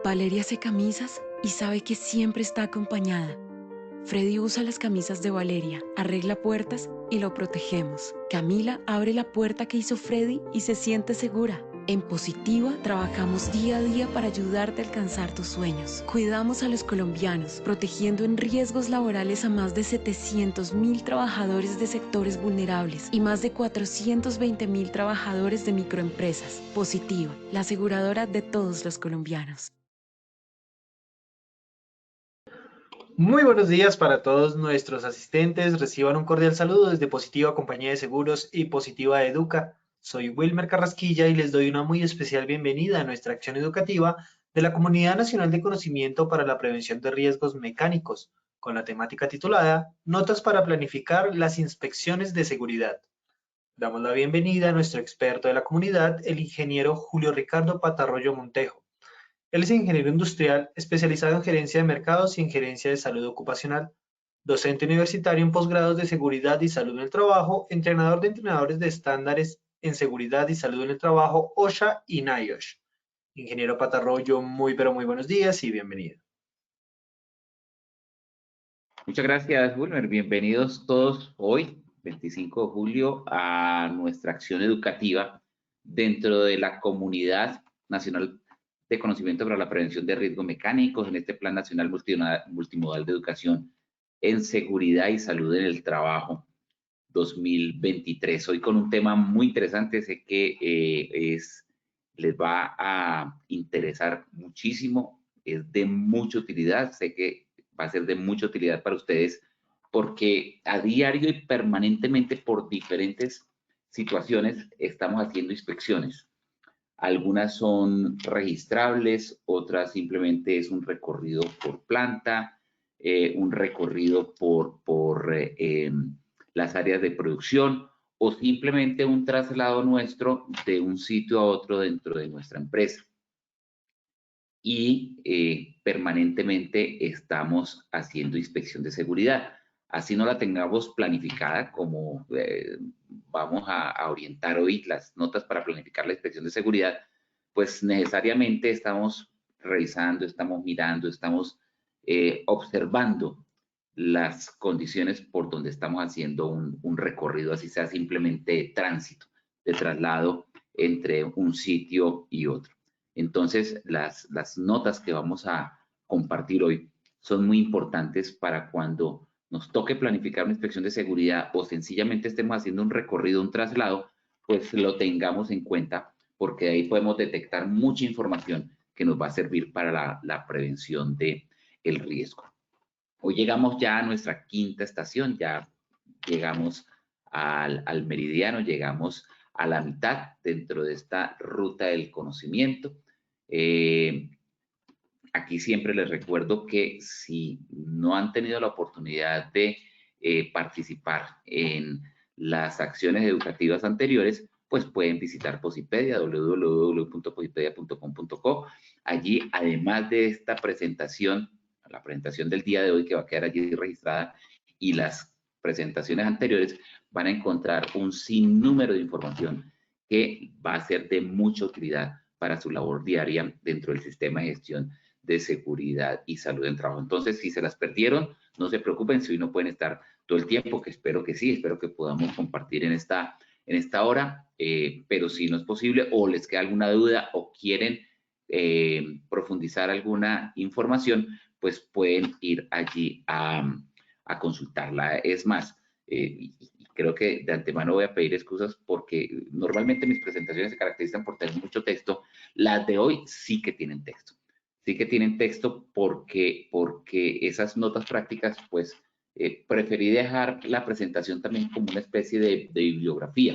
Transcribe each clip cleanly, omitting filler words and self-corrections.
Valeria hace camisas y sabe que siempre está acompañada. Freddy usa las camisas de Valeria, arregla puertas y lo protegemos. Camila abre la puerta que hizo Freddy y se siente segura. En Positiva trabajamos día a día para ayudarte a alcanzar tus sueños. Cuidamos a los colombianos, protegiendo en riesgos laborales a más de 700.000 trabajadores de sectores vulnerables y más de 420.000 trabajadores de microempresas. Positiva, la aseguradora de todos los colombianos. Muy buenos días para todos nuestros asistentes. Reciban un cordial saludo desde Positiva Compañía de Seguros y Positiva Educa. Soy Wilmer Carrasquilla y les doy una muy especial bienvenida a nuestra acción educativa de la Comunidad Nacional de Conocimiento para la Prevención de Riesgos Mecánicos, con la temática titulada Notas para planificar las inspecciones de seguridad. Damos la bienvenida a nuestro experto de la comunidad, el ingeniero Julio Ricardo Patarroyo Montejo. Él es ingeniero industrial especializado en gerencia de mercados y en gerencia de salud ocupacional, docente universitario en posgrados de seguridad y salud en el trabajo, entrenador de entrenadores de estándares en seguridad y salud en el trabajo, OSHA y NIOSH. Ingeniero Patarroyo, muy pero muy buenos días y bienvenido. Muchas gracias, Wilmer. Bienvenidos todos hoy, 25 de julio, a nuestra acción educativa dentro de la Comunidad Nacional de Conocimiento para la Prevención de Riesgos Mecánicos en este Plan Nacional Multimodal de Educación en Seguridad y Salud en el Trabajo 2023. Hoy con un tema muy interesante, sé que les va a interesar muchísimo, es de mucha utilidad, sé que va a ser de mucha utilidad para ustedes porque a diario y permanentemente por diferentes situaciones estamos haciendo inspecciones. Algunas son registrables, otras simplemente es un recorrido por planta, un recorrido por las áreas de producción o simplemente un traslado nuestro de un sitio a otro dentro de nuestra empresa. Y permanentemente estamos haciendo inspección de seguridad. Así no la tengamos planificada como vamos a orientar hoy las notas para planificar la inspección de seguridad, pues necesariamente estamos revisando, estamos mirando, estamos observando las condiciones por donde estamos haciendo un recorrido, así sea simplemente tránsito, de traslado entre un sitio y otro. Entonces, las notas que vamos a compartir hoy son muy importantes para cuando nos toque planificar una inspección de seguridad o sencillamente estemos haciendo un recorrido, un traslado, pues lo tengamos en cuenta porque de ahí podemos detectar mucha información que nos va a servir para la prevención del riesgo. Hoy llegamos ya a nuestra quinta estación, ya llegamos al meridiano, llegamos a la mitad dentro de esta ruta del conocimiento. Aquí siempre les recuerdo que si no han tenido la oportunidad de participar en las acciones educativas anteriores, pues pueden visitar Posipedia, www.posipedia.com.co. Allí, además de esta presentación, la presentación del día de hoy que va a quedar allí registrada y las presentaciones anteriores, van a encontrar un sinnúmero de información que va a ser de mucha utilidad para su labor diaria dentro del sistema de gestión de seguridad y salud en trabajo. Entonces, si se las perdieron, no se preocupen, si hoy no pueden estar todo el tiempo, que espero que sí, espero que podamos compartir en esta hora, pero si no es posible o les queda alguna duda o quieren profundizar alguna información, pues pueden ir allí a consultarla. Es más, creo que de antemano voy a pedir excusas porque normalmente mis presentaciones se caracterizan por tener mucho texto. Las de hoy sí que tienen texto. Sí que tienen texto porque esas notas prácticas, pues, preferí dejar la presentación también como una especie de bibliografía.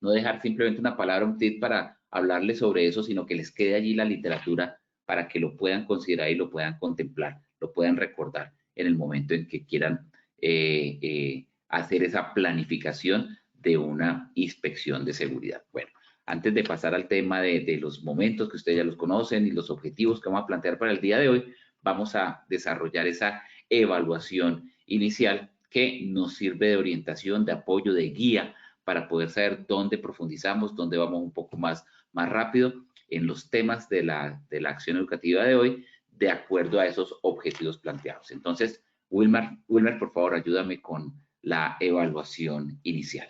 No dejar simplemente una palabra, un tip para hablarles sobre eso, sino que les quede allí la literatura para que lo puedan considerar y lo puedan contemplar, lo puedan recordar en el momento en que quieran hacer esa planificación de una inspección de seguridad. Bueno, antes de pasar al tema de los momentos que ustedes ya los conocen y los objetivos que vamos a plantear para el día de hoy, vamos a desarrollar esa evaluación inicial que nos sirve de orientación, de apoyo, de guía para poder saber dónde profundizamos, dónde vamos un poco más rápido en los temas de la acción educativa de hoy, de acuerdo a esos objetivos planteados. Entonces, Wilmer, por favor, ayúdame con la evaluación inicial.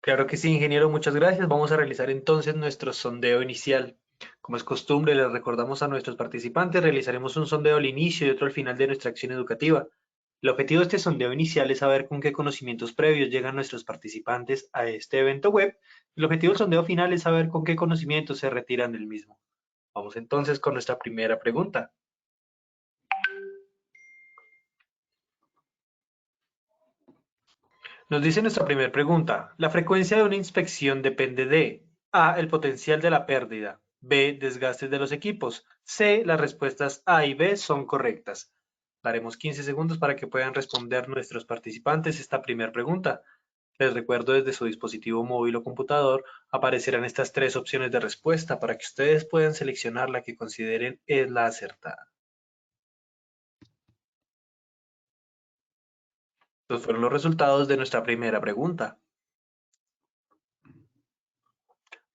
Claro que sí, ingeniero, muchas gracias. Vamos a realizar entonces nuestro sondeo inicial. Como es costumbre, les recordamos a nuestros participantes, realizaremos un sondeo al inicio y otro al final de nuestra acción educativa. El objetivo de este sondeo inicial es saber con qué conocimientos previos llegan nuestros participantes a este evento web. El objetivo del sondeo final es saber con qué conocimientos se retiran del mismo. Vamos entonces con nuestra primera pregunta. Nos dice nuestra primera pregunta, la frecuencia de una inspección depende de A, el potencial de la pérdida, B, desgastes de los equipos, C, las respuestas A y B son correctas. Daremos 15 segundos para que puedan responder nuestros participantes esta primera pregunta. Les recuerdo desde su dispositivo móvil o computador aparecerán estas tres opciones de respuesta para que ustedes puedan seleccionar la que consideren es la acertada. Estos fueron los resultados de nuestra primera pregunta.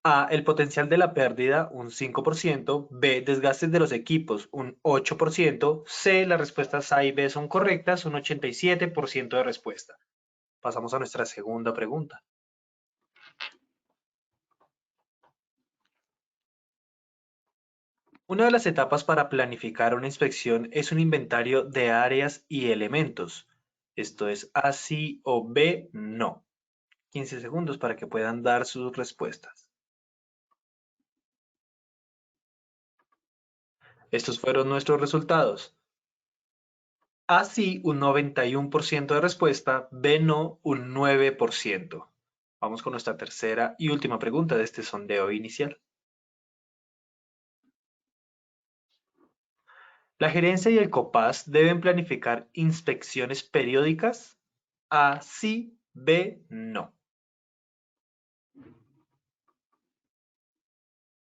A, el potencial de la pérdida, un 5%, B, desgastes de los equipos, un 8%, C, las respuestas A y B son correctas, un 87% de respuesta. Pasamos a nuestra segunda pregunta. Una de las etapas para planificar una inspección es un inventario de áreas y elementos. Esto es A, sí o B, no. 15 segundos para que puedan dar sus respuestas. Estos fueron nuestros resultados. A sí, un 91% de respuesta, B no, un 9%. Vamos con nuestra tercera y última pregunta de este sondeo inicial. ¿La gerencia y el COPAS deben planificar inspecciones periódicas? A sí, B no.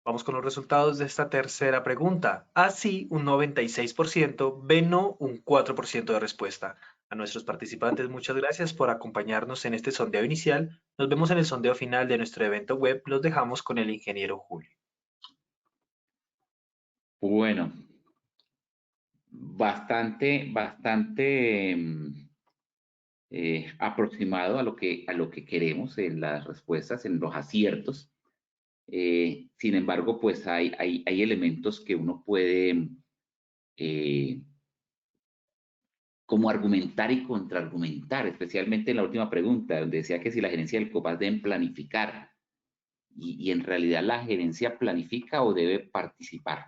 Vamos con los resultados de esta tercera pregunta. A sí, un 96%, B no, un 4% de respuesta. A nuestros participantes, muchas gracias por acompañarnos en este sondeo inicial. Nos vemos en el sondeo final de nuestro evento web. Los dejamos con el ingeniero Julio. Bueno, bastante aproximado a lo que queremos en las respuestas, en los aciertos. Sin embargo, pues hay elementos que uno puede como argumentar y contraargumentar, especialmente en la última pregunta, donde decía que si la gerencia del COPAS deben planificar, y en realidad la gerencia planifica o debe participar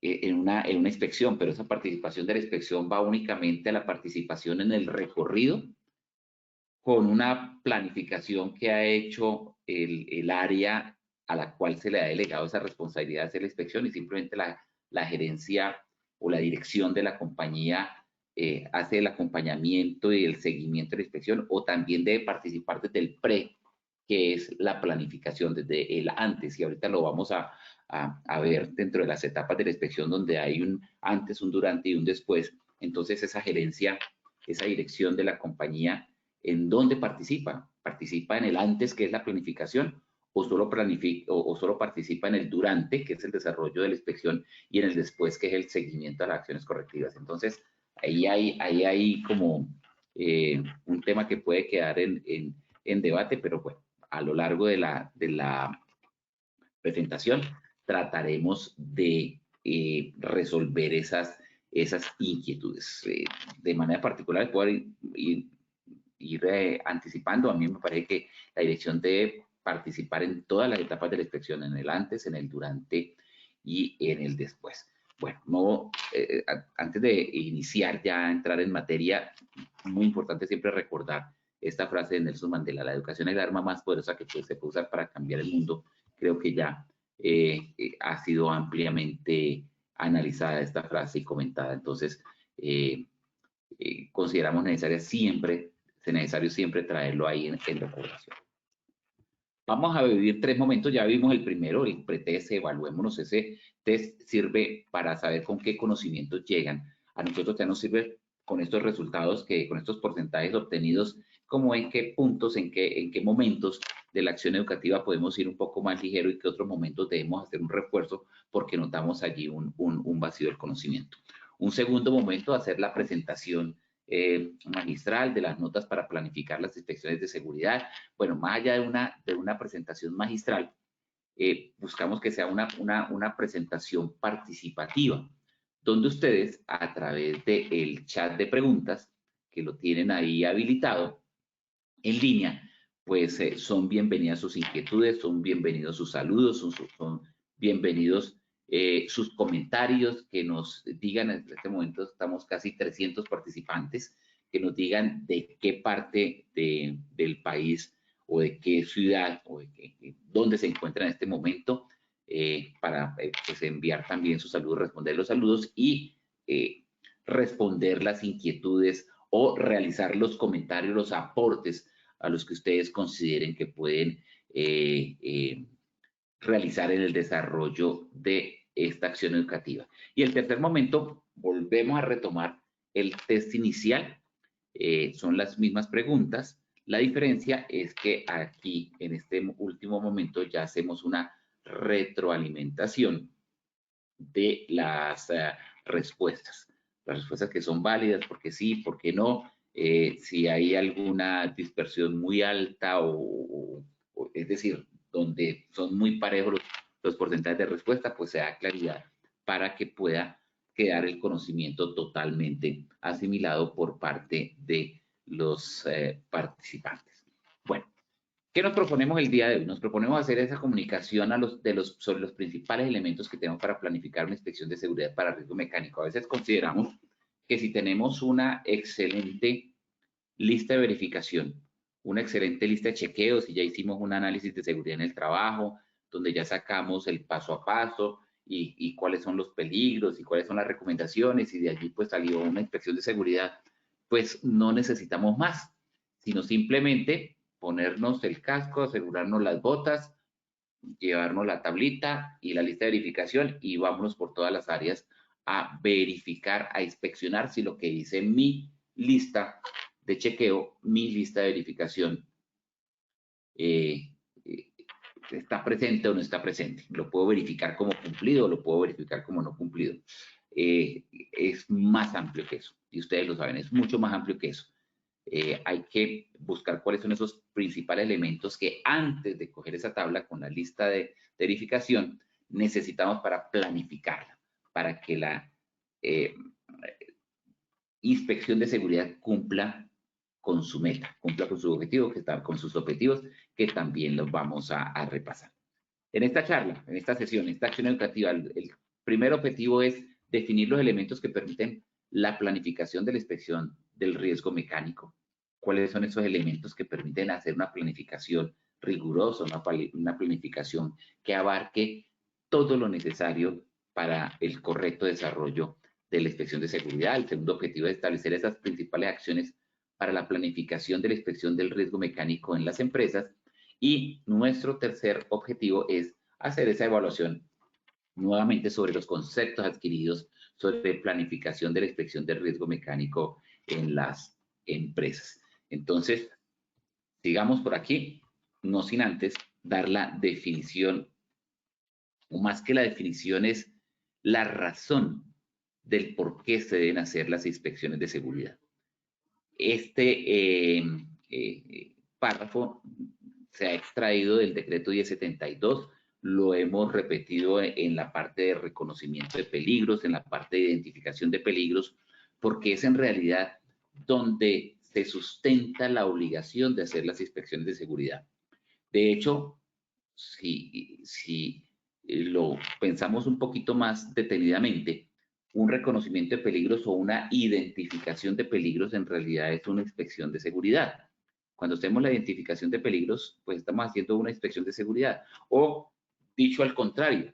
en una inspección, pero esa participación de la inspección va únicamente a la participación en el recorrido, con una planificación que ha hecho el área a la cual se le ha delegado esa responsabilidad de hacer la inspección, y simplemente la gerencia o la dirección de la compañía hace el acompañamiento y el seguimiento de la inspección, o también debe participar desde el pre, que es la planificación, desde el antes, y ahorita lo vamos a ver dentro de las etapas de la inspección, donde hay un antes, un durante y un después. Entonces esa gerencia, esa dirección de la compañía, ¿en dónde participa? ¿Participa en el antes, que es la planificación, o solo participa en el durante, que es el desarrollo de la inspección, y en el después, que es el seguimiento a las acciones correctivas? Entonces, ahí hay como un tema que puede quedar en debate, pero bueno, a lo largo de la presentación trataremos de resolver esas inquietudes. De manera particular, puedo ir anticipando. A mí me parece que la dirección debe participar en todas las etapas de la inspección, en el antes, en el durante y en el después. Bueno, no, antes de iniciar ya a entrar en materia, muy importante siempre recordar esta frase de Nelson Mandela: la educación es el arma más poderosa que se puede usar para cambiar el mundo. Creo que ya ha sido ampliamente analizada esta frase y comentada. Entonces, consideramos necesario siempre traerlo ahí en recordación. Vamos a vivir 3 momentos. Ya vimos el primero, el pretest. Evaluémonos. Ese test sirve para saber con qué conocimientos llegan. A nosotros ya nos sirve con estos resultados, con estos porcentajes obtenidos, como en qué puntos, en qué momentos de la acción educativa podemos ir un poco más ligero y qué otros momentos debemos hacer un refuerzo porque notamos allí un vacío del conocimiento. Un segundo momento, hacer la presentación magistral de las notas para planificar las inspecciones de seguridad. Bueno, más allá de una presentación magistral, buscamos que sea una presentación participativa, donde ustedes a través del chat de preguntas, que lo tienen ahí habilitado en línea, pues son bienvenidas sus inquietudes, son bienvenidos sus saludos, son bienvenidos sus comentarios, que nos digan, en este momento estamos casi 300 participantes, que nos digan de qué parte del país o de qué ciudad o dónde se encuentran en este momento, para pues enviar también sus saludos, responder los saludos y responder las inquietudes o realizar los comentarios, los aportes a los que ustedes consideren que pueden realizar en el desarrollo de esta acción educativa. Y el tercer momento, volvemos a retomar el test inicial. Son las mismas preguntas. La diferencia es que aquí, en este último momento, ya hacemos una retroalimentación de las respuestas. Las respuestas que son válidas, porque sí, porque no, si hay alguna dispersión muy alta es decir, donde son muy parejos los porcentajes de respuesta, pues se da claridad para que pueda quedar el conocimiento totalmente asimilado por parte de los participantes. Bueno, ¿qué nos proponemos el día de hoy? Nos proponemos hacer esa comunicación sobre los principales elementos que tenemos para planificar una inspección de seguridad para riesgo mecánico. A veces consideramos que si tenemos una excelente lista de verificación, una excelente lista de chequeos, y ya hicimos un análisis de seguridad en el trabajo, donde ya sacamos el paso a paso y cuáles son los peligros y cuáles son las recomendaciones, y de allí pues salió una inspección de seguridad, pues no necesitamos más, sino simplemente ponernos el casco, asegurarnos las botas, llevarnos la tablita y la lista de verificación y vámonos por todas las áreas a verificar, a inspeccionar si lo que dice mi lista de chequeo, mi lista de verificación, está presente o no está presente. Lo puedo verificar como cumplido o lo puedo verificar como no cumplido. Es más amplio que eso, y ustedes lo saben, es mucho más amplio que eso. Hay que buscar cuáles son esos principales elementos que antes de coger esa tabla con la lista de verificación necesitamos para planificarla, para que la inspección de seguridad cumpla con su meta, cumpla con su objetivo, con sus objetivos, que también los vamos a repasar. En esta charla, en esta sesión, en esta acción educativa, el primer objetivo es definir los elementos que permiten la planificación de la inspección del riesgo mecánico. ¿Cuáles son esos elementos que permiten hacer una planificación rigurosa, una planificación que abarque todo lo necesario para el correcto desarrollo de la inspección de seguridad? El segundo objetivo es establecer esas principales acciones para la planificación de la inspección del riesgo mecánico en las empresas. Y nuestro tercer objetivo es hacer esa evaluación nuevamente sobre los conceptos adquiridos sobre planificación de la inspección del riesgo mecánico en las empresas. Entonces, sigamos por aquí, no sin antes dar la definición, o más que la definición es la razón del por qué se deben hacer las inspecciones de seguridad. Este párrafo se ha extraído del decreto 1072, lo hemos repetido en la parte de reconocimiento de peligros, en la parte de identificación de peligros, porque es en realidad donde se sustenta la obligación de hacer las inspecciones de seguridad. De hecho, si lo pensamos un poquito más detenidamente, un reconocimiento de peligros o una identificación de peligros en realidad es una inspección de seguridad. Cuando hacemos la identificación de peligros, pues estamos haciendo una inspección de seguridad. O, dicho al contrario,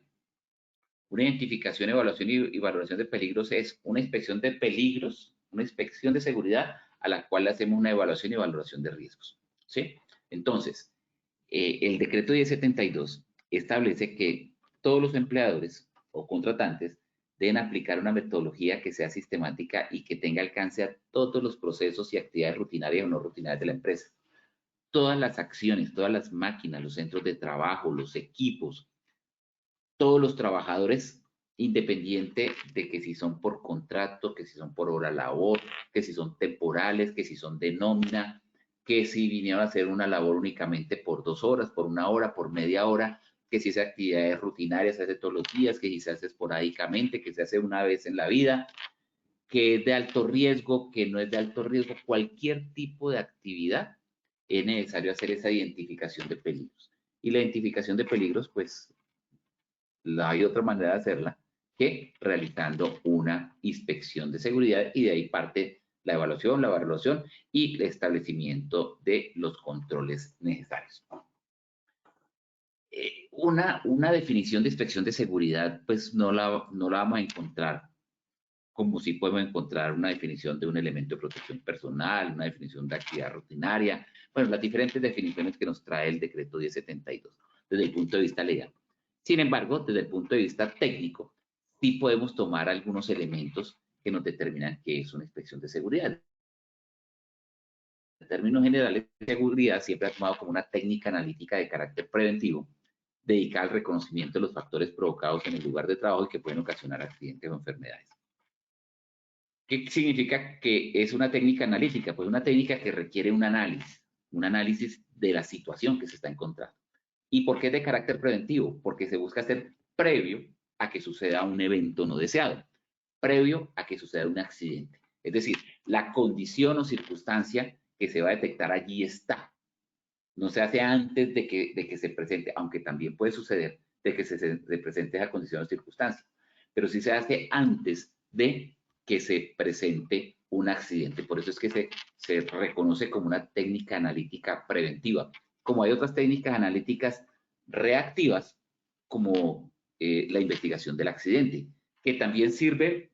una identificación, evaluación y valoración de peligros es una inspección de peligros, una inspección de seguridad a la cual hacemos una evaluación y valoración de riesgos. ¿Sí? Entonces, el decreto 1072 establece que todos los empleadores o contratantes deben aplicar una metodología que sea sistemática y que tenga alcance a todos los procesos y actividades rutinarias o no rutinarias de la empresa. Todas las acciones, todas las máquinas, los centros de trabajo, los equipos, todos los trabajadores, independiente de que si son por contrato, que si son por hora labor, que si son temporales, que si son de nómina, que si vinieron a hacer una labor únicamente por 2 horas, por 1 hora, por media hora, que si esa actividad es rutinaria, se hace todos los días, que si se hace esporádicamente, que se hace una vez en la vida, que es de alto riesgo, que no es de alto riesgo, cualquier tipo de actividad es necesario hacer esa identificación de peligros. Y la identificación de peligros, pues, hay otra manera de hacerla que realizando una inspección de seguridad y de ahí parte la evaluación y el establecimiento de los controles necesarios. Una definición de inspección de seguridad, pues no la vamos a encontrar como si podemos encontrar una definición de un elemento de protección personal, una definición de actividad rutinaria, bueno, las diferentes definiciones que nos trae el decreto 1072 desde el punto de vista legal. Sin embargo, desde el punto de vista técnico, sí podemos tomar algunos elementos que nos determinan qué es una inspección de seguridad. En términos generales, seguridad siempre ha tomado como una técnica analítica de carácter preventivo, dedicada al reconocimiento de los factores provocados en el lugar de trabajo y que pueden ocasionar accidentes o enfermedades. ¿Qué significa que es una técnica analítica? Pues una técnica que requiere un análisis de la situación que se está encontrando. ¿Y por qué es de carácter preventivo? Porque se busca hacer previo a que suceda un evento no deseado, previo a que suceda un accidente. Es decir, la condición o circunstancia que se va a detectar allí está. No se hace antes de que se presente, aunque también puede suceder de que se presente esa condición o circunstancia, pero sí se hace antes de que se presente un accidente. Por eso es que se reconoce como una técnica analítica preventiva. Como hay otras técnicas analíticas reactivas, como la investigación del accidente, que también sirve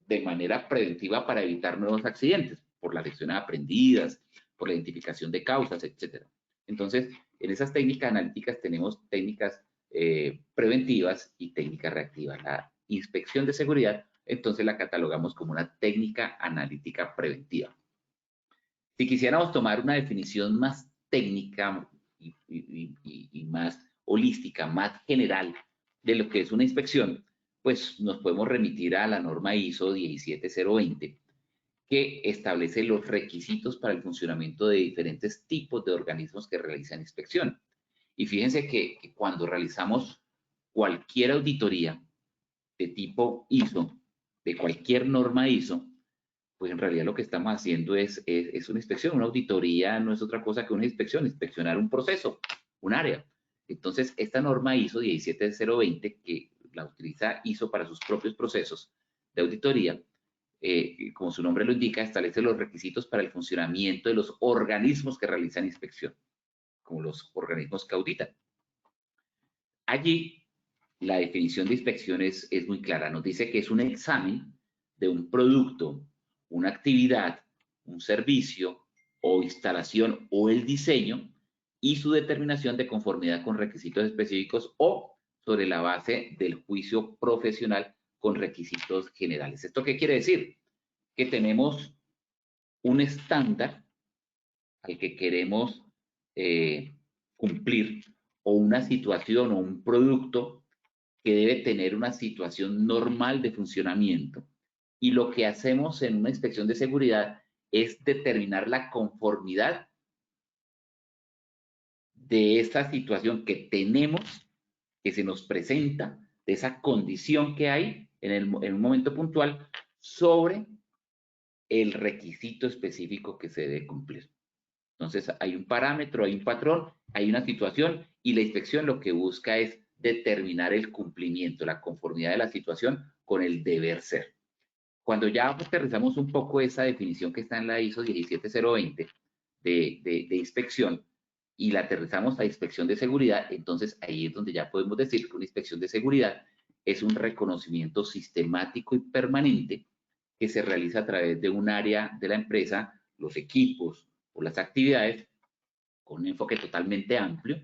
de manera preventiva para evitar nuevos accidentes, por las lecciones aprendidas, por la identificación de causas, etc. Entonces, en esas técnicas analíticas tenemos técnicas preventivas y técnicas reactivas. La inspección de seguridad, entonces la catalogamos como una técnica analítica preventiva. Si quisiéramos tomar una definición más técnica y más holística, más general de lo que es una inspección, pues nos podemos remitir a la norma ISO 17020, que establece los requisitos para el funcionamiento de diferentes tipos de organismos que realizan inspección. Y fíjense que cuando realizamos cualquier auditoría de tipo ISO, de cualquier norma ISO, pues en realidad lo que estamos haciendo es una inspección. Una auditoría no es otra cosa que una inspección, inspeccionar un proceso, un área. Entonces, esta norma ISO 17020, que la utiliza ISO para sus propios procesos de auditoría, como su nombre lo indica, establece los requisitos para el funcionamiento de los organismos que realizan inspección, como los organismos que auditan. Allí, la definición de inspección es muy clara. Nos dice que es un examen de un producto, una actividad, un servicio o instalación o el diseño y su determinación de conformidad con requisitos específicos o sobre la base del juicio profesional con requisitos generales. ¿Esto qué quiere decir? Que tenemos un estándar al que queremos cumplir o una situación o un producto que debe tener una situación normal de funcionamiento. Y lo que hacemos en una inspección de seguridad es determinar la conformidad de esa situación que tenemos, que se nos presenta, de esa condición que hay en un momento puntual sobre el requisito específico que se debe cumplir. Entonces, hay un parámetro, hay un patrón, hay una situación y la inspección lo que busca es determinar el cumplimiento, la conformidad de la situación con el deber ser. Cuando ya aterrizamos un poco esa definición que está en la ISO 17020 de inspección y la aterrizamos a inspección de seguridad, entonces ahí es donde ya podemos decir que una inspección de seguridad es un reconocimiento sistemático y permanente que se realiza a través de un área de la empresa, los equipos o las actividades, con un enfoque totalmente amplio,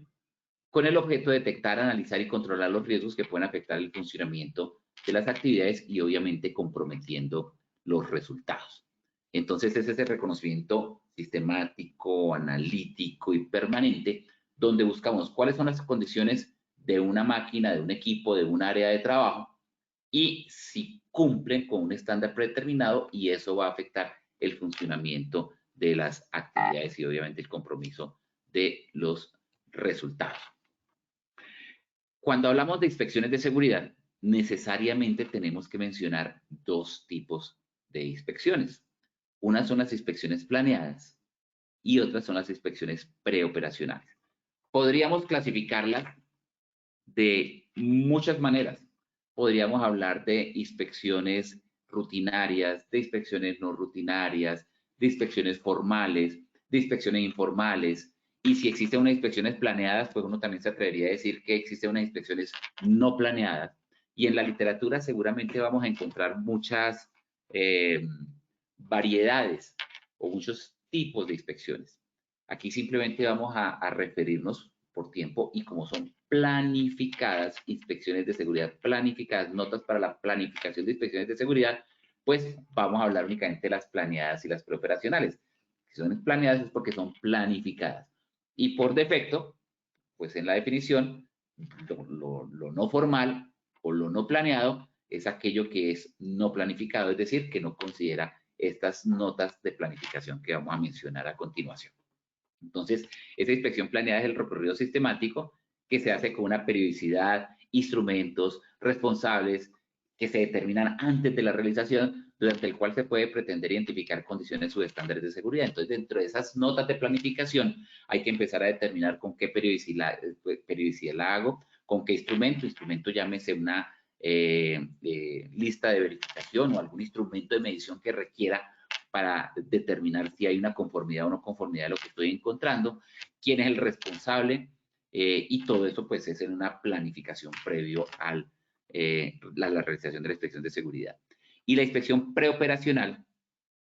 con el objeto de detectar, analizar y controlar los riesgos que pueden afectar el funcionamiento de las actividades y obviamente comprometiendo los resultados. Entonces es ese reconocimiento sistemático, analítico y permanente donde buscamos cuáles son las condiciones de una máquina, de un equipo, de un área de trabajo y si cumplen con un estándar predeterminado y eso va a afectar el funcionamiento de las actividades y obviamente el compromiso de los resultados. Cuando hablamos de inspecciones de seguridad, necesariamente tenemos que mencionar dos tipos de inspecciones. Unas son las inspecciones planeadas y otras son las inspecciones preoperacionales. Podríamos clasificarlas de muchas maneras. Podríamos hablar de inspecciones rutinarias, de inspecciones no rutinarias, de inspecciones formales, de inspecciones informales. Y si existen unas inspecciones planeadas, pues uno también se atrevería a decir que existen unas inspecciones no planeadas. Y en la literatura seguramente vamos a encontrar muchas variedades o muchos tipos de inspecciones. Aquí simplemente vamos a referirnos por tiempo y como son planificadas, inspecciones de seguridad planificadas, notas para la planificación de inspecciones de seguridad, pues vamos a hablar únicamente de las planeadas y las preoperacionales. Si son planeadas es porque son planificadas. Y por defecto, pues en la definición, lo no formal o lo no planeado es aquello que es no planificado, es decir, que no considera estas notas de planificación que vamos a mencionar a continuación. Entonces, esa inspección planeada es el recorrido sistemático que se hace con una periodicidad, instrumentos, responsables que se determinan antes de la realización, durante el cual se puede pretender identificar condiciones subestándares de seguridad. Entonces, dentro de esas notas de planificación, hay que empezar a determinar con qué periodicidad la hago, con qué instrumento llámese una lista de verificación o algún instrumento de medición que requiera para determinar si hay una conformidad o no conformidad de lo que estoy encontrando, quién es el responsable y todo eso pues es en una planificación previo a la realización de la inspección de seguridad. Y la inspección preoperacional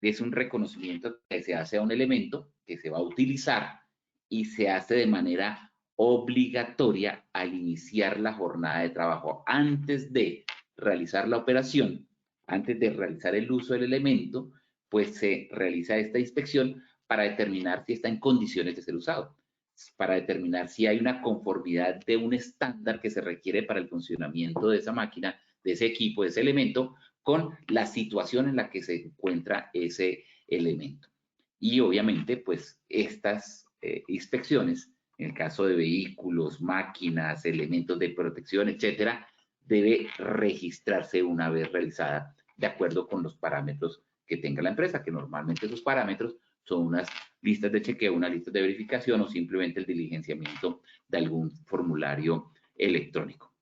es un reconocimiento que se hace a un elemento que se va a utilizar y se hace de manera obligatoria al iniciar la jornada de trabajo. Antes de realizar la operación, antes de realizar el uso del elemento, pues se realiza esta inspección para determinar si está en condiciones de ser usado, para determinar si hay una conformidad de un estándar que se requiere para el funcionamiento de esa máquina, de ese equipo, de ese elemento, con la situación en la que se encuentra ese elemento. Y obviamente, pues estas inspecciones, en el caso de vehículos, máquinas, elementos de protección, etcétera, debe registrarse una vez realizada de acuerdo con los parámetros que tenga la empresa, que normalmente esos parámetros son unas listas de chequeo, unas listas de verificación o simplemente el diligenciamiento de algún formulario electrónico.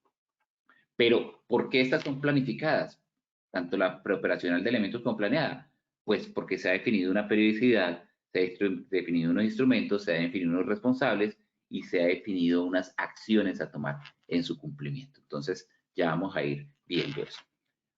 Pero, ¿por qué estas son planificadas? Tanto la preoperacional de elementos como planeada. Pues porque se ha definido una periodicidad, se ha definido unos instrumentos, se ha definido unos responsables y se ha definido unas acciones a tomar en su cumplimiento. Entonces, ya vamos a ir viendo eso.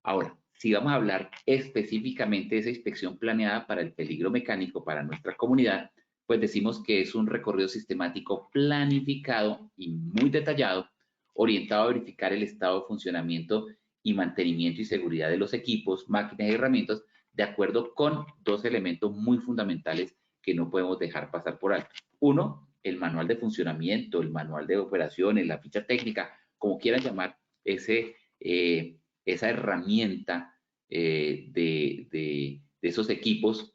Ahora, si vamos a hablar específicamente de esa inspección planeada para el peligro mecánico para nuestra comunidad, pues decimos que es un recorrido sistemático planificado y muy detallado, orientado a verificar el estado de funcionamiento y mantenimiento y seguridad de los equipos, máquinas y herramientas, de acuerdo con dos elementos muy fundamentales que no podemos dejar pasar por alto. Uno, el manual de funcionamiento, el manual de operaciones, la ficha técnica, como quieran llamar, esa herramienta de esos equipos,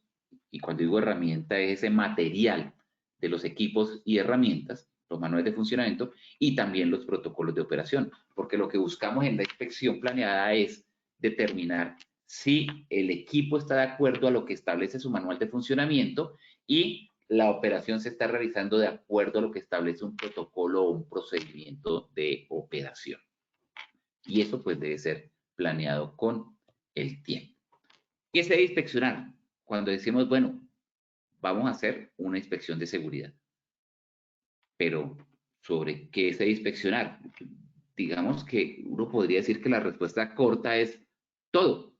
y cuando digo herramienta es ese material de los equipos y herramientas, los manuales de funcionamiento y también los protocolos de operación, porque lo que buscamos en la inspección planeada es determinar si el equipo está de acuerdo a lo que establece su manual de funcionamiento y la operación se está realizando de acuerdo a lo que establece un protocolo o un procedimiento de operación. Y eso pues debe ser planeado con el tiempo. ¿Qué se debe inspeccionar? Cuando decimos, bueno, vamos a hacer una inspección de seguridad. Pero, ¿sobre qué se debe inspeccionar? Digamos que uno podría decir que la respuesta corta es todo.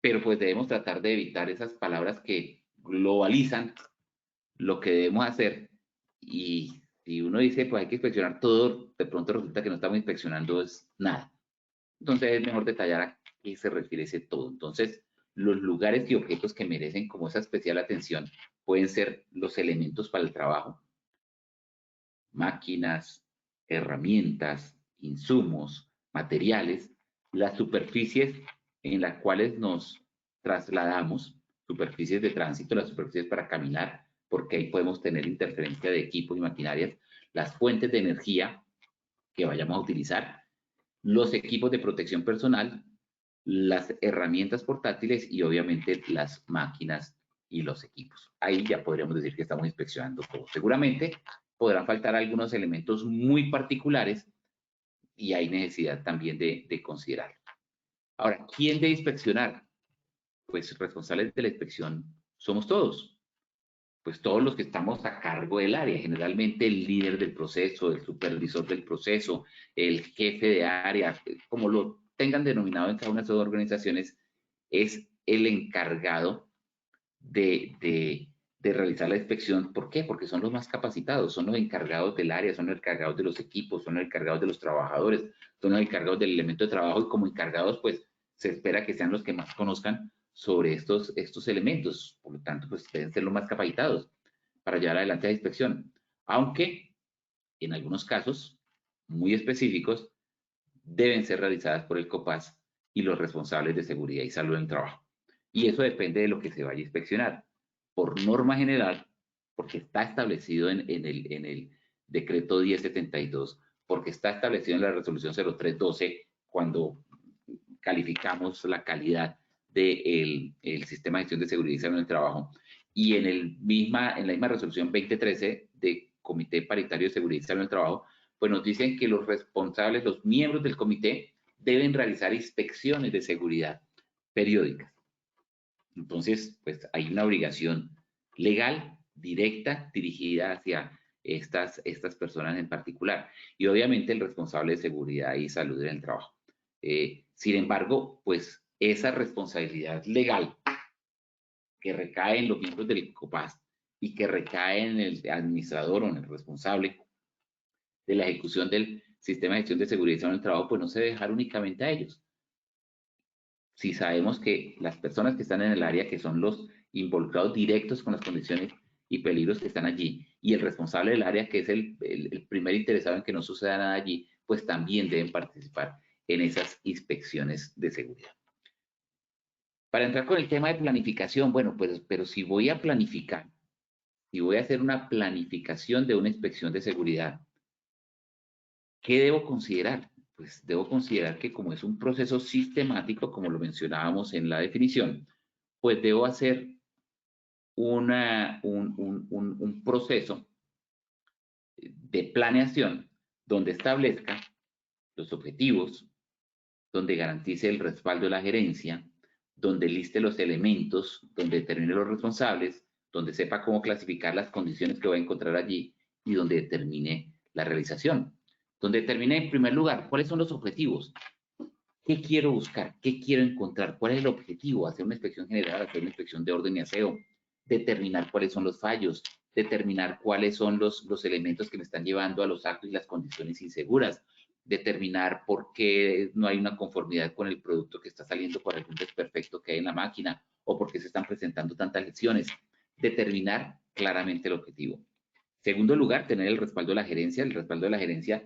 Pero pues debemos tratar de evitar esas palabras que globalizan lo que debemos hacer. Y si uno dice, pues hay que inspeccionar todo, de pronto resulta que no estamos inspeccionando es nada. Entonces es mejor detallar a qué se refiere ese todo. Entonces, los lugares y objetos que merecen como esa especial atención pueden ser los elementos para el trabajo, máquinas, herramientas, insumos, materiales, las superficies en las cuales nos trasladamos, superficies de tránsito, las superficies para caminar, porque ahí podemos tener interferencia de equipos y maquinarias, las fuentes de energía que vayamos a utilizar, los equipos de protección personal, las herramientas portátiles y obviamente las máquinas y los equipos. Ahí ya podríamos decir que estamos inspeccionando todo. Seguramente podrán faltar algunos elementos muy particulares y hay necesidad también de considerar. Ahora, ¿quién debe inspeccionar? Pues responsables de la inspección somos todos. Pues todos los que estamos a cargo del área, generalmente el líder del proceso, el supervisor del proceso, el jefe de área, como lo tengan denominado en cada una de esas organizaciones, es el encargado de realizar la inspección. ¿Por qué? Porque son los más capacitados, son los encargados del área, son los encargados de los equipos, son los encargados de los trabajadores, son los encargados del elemento de trabajo y como encargados, pues se espera que sean los que más conozcan sobre estos elementos. Por lo tanto, pues deben ser los más capacitados para llevar adelante la inspección. Aunque en algunos casos muy específicos deben ser realizadas por el COPAS y los responsables de seguridad y salud en el trabajo. Y eso depende de lo que se vaya a inspeccionar. Por norma general, porque está establecido en el decreto 1072, porque está establecido en la resolución 0312, cuando calificamos la calidad del sistema de gestión de seguridad y salud en el trabajo, y en la misma resolución 2013 de Comité Paritario de Seguridad y Salud en el Trabajo, pues nos dicen que los responsables, los miembros del comité, deben realizar inspecciones de seguridad periódicas. Entonces, pues hay una obligación legal directa dirigida hacia estas personas en particular y obviamente el responsable de seguridad y salud en el trabajo. Sin embargo, pues esa responsabilidad legal que recae en los miembros del COPAS y que recae en el administrador o en el responsable de la ejecución del sistema de gestión de seguridad y salud en el trabajo, pues no se debe dejar únicamente a ellos. Si sabemos que las personas que están en el área, que son los involucrados directos con las condiciones y peligros que están allí, y el responsable del área, que es el primer interesado en que no suceda nada allí, pues también deben participar en esas inspecciones de seguridad. Para entrar con el tema de planificación, bueno, pues, pero si voy a planificar, si voy a hacer una planificación de una inspección de seguridad, ¿qué debo considerar? Pues debo considerar que como es un proceso sistemático, como lo mencionábamos en la definición, pues debo hacer un proceso de planeación donde establezca los objetivos, donde garantice el respaldo de la gerencia, donde liste los elementos, donde determine los responsables, donde sepa cómo clasificar las condiciones que voy a encontrar allí y donde determine la realización. Donde determine en primer lugar cuáles son los objetivos, qué quiero buscar, qué quiero encontrar, cuál es el objetivo, hacer una inspección general, hacer una inspección de orden y aseo, determinar cuáles son los fallos, determinar cuáles son los elementos que me están llevando a los actos y las condiciones inseguras, determinar por qué no hay una conformidad con el producto que está saliendo por algún desperfecto que hay en la máquina o por qué se están presentando tantas lesiones, determinar claramente el objetivo. Segundo lugar, tener el respaldo de la gerencia. El respaldo de la gerencia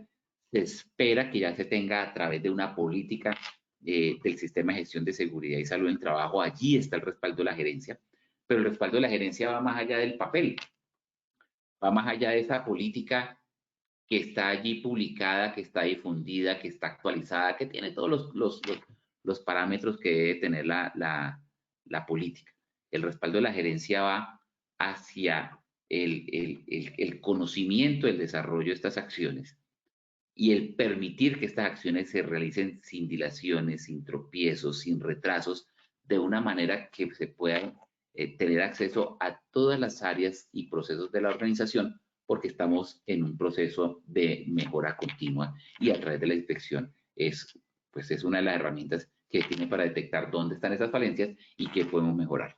se espera que ya se tenga a través de una política del sistema de gestión de seguridad y salud en el trabajo. Allí está el respaldo de la gerencia, pero el respaldo de la gerencia va más allá del papel, va más allá de esa política que está allí publicada, que está difundida, que está actualizada, que tiene todos los parámetros que debe tener la política. El respaldo de la gerencia va hacia el conocimiento, el desarrollo de estas acciones y el permitir que estas acciones se realicen sin dilaciones, sin tropiezos, sin retrasos, de una manera que se pueda tener acceso a todas las áreas y procesos de la organización, porque estamos en un proceso de mejora continua y a través de la inspección es una de las herramientas que tiene para detectar dónde están esas falencias y qué podemos mejorar.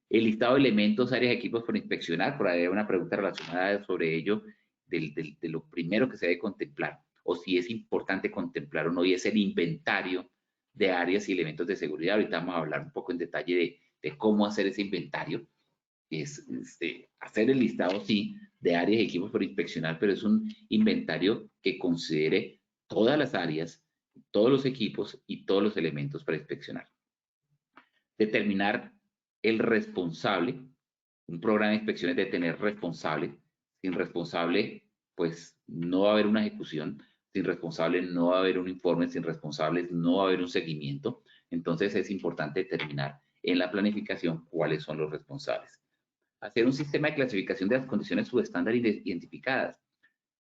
El listado de elementos, áreas, equipos por inspeccionar, por ahí hay una pregunta relacionada sobre ello, de lo primero que se debe contemplar, o si es importante contemplar o no, y es el inventario de áreas y elementos de seguridad. Ahorita vamos a hablar un poco en detalle de cómo hacer ese inventario. Es hacer el listado, sí, de áreas y equipos por inspeccionar, pero es un inventario que considere todas las áreas, todos los equipos y todos los elementos para inspeccionar. Determinar el responsable. Un programa de inspecciones de tener responsable. Sin responsable, pues no va a haber una ejecución. Sin responsable no va a haber un informe. Sin responsables no va a haber un seguimiento. Entonces es importante determinar en la planificación cuáles son los responsables. Hacer un sistema de clasificación de las condiciones subestándar identificadas.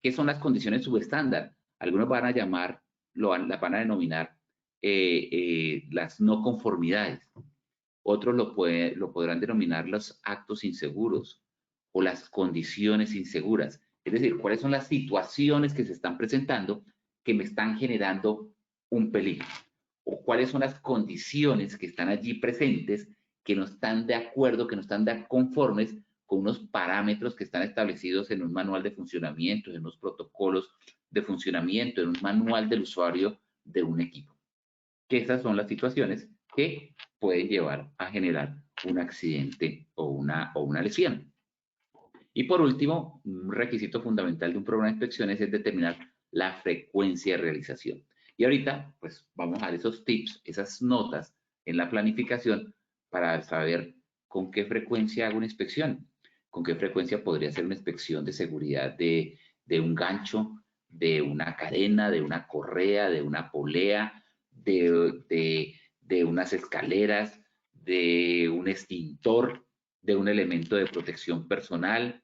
¿Qué son las condiciones subestándar? Algunos van a llamar, las van a denominar las no conformidades. Otros lo podrán denominar los actos inseguros o las condiciones inseguras. Es decir, cuáles son las situaciones que se están presentando que me están generando un peligro. O cuáles son las condiciones que están allí presentes que no están de acuerdo, que no están conformes con unos parámetros que están establecidos en un manual de funcionamiento, en unos protocolos de funcionamiento, en un manual del usuario de un equipo. Que esas son las situaciones que pueden llevar a generar un accidente o una lesión. Y por último, un requisito fundamental de un programa de inspecciones es determinar la frecuencia de realización. Y ahorita, pues vamos a dar esos tips, esas notas en la planificación para saber con qué frecuencia hago una inspección, con qué frecuencia podría ser una inspección de seguridad de un gancho, de una cadena, de una correa, de una polea, de unas escaleras, de un extintor, de un elemento de protección personal.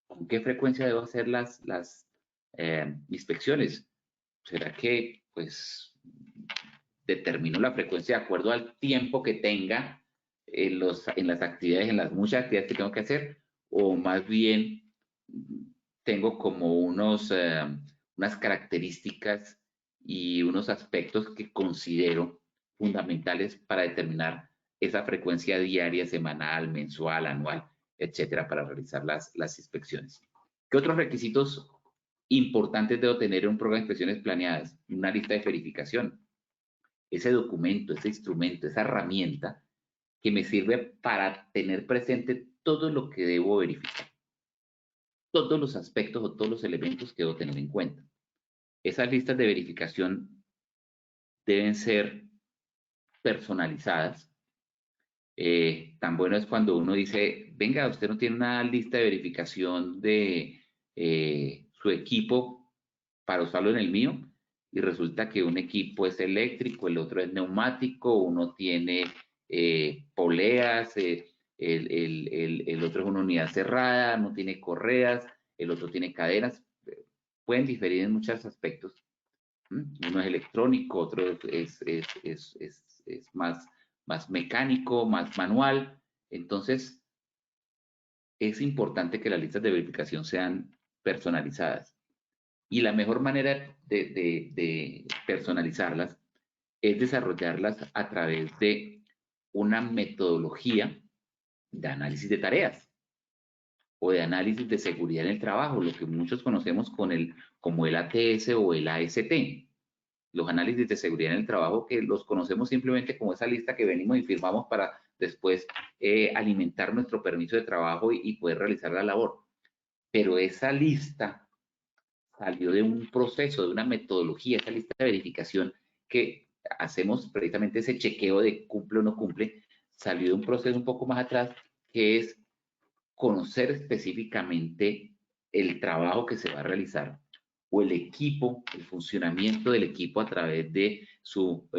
¿Con qué frecuencia debo hacer las inspecciones? ¿Será que pues determino la frecuencia de acuerdo al tiempo que tenga en las actividades, en las muchas actividades que tengo que hacer? ¿O más bien tengo como unas características y unos aspectos que considero fundamentales para determinar esa frecuencia diaria, semanal, mensual, anual, etcétera, para realizar las inspecciones? ¿Qué otros requisitos importantes debo tener en un programa de inspecciones planeadas? Una lista de verificación. Ese documento, ese instrumento, esa herramienta que me sirve para tener presente todo lo que debo verificar, todos los aspectos o todos los elementos que debo tener en cuenta. Esas listas de verificación deben ser personalizadas. Tan bueno es cuando uno dice, venga, usted no tiene una lista de verificación de su equipo para usarlo en el mío, y resulta que un equipo es eléctrico, el otro es neumático, uno tiene poleas, el otro es una unidad cerrada, no tiene correas, el otro tiene cadenas. Pueden diferir en muchos aspectos. Uno es electrónico, otro es más mecánico, más manual. Entonces, es importante que las listas de verificación sean personalizadas. Y la mejor manera de personalizarlas es desarrollarlas a través de una metodología de análisis de tareas o de análisis de seguridad en el trabajo, lo que muchos conocemos como el ATS o el AST. Los análisis de seguridad en el trabajo, que los conocemos simplemente como esa lista que venimos y firmamos para después alimentar nuestro permiso de trabajo y poder realizar la labor. Pero esa lista salió de un proceso, de una metodología, esa lista de verificación que hacemos precisamente ese chequeo de cumple o no cumple, salió de un proceso un poco más atrás, que es conocer específicamente el trabajo que se va a realizar o el equipo, el funcionamiento del equipo a través de su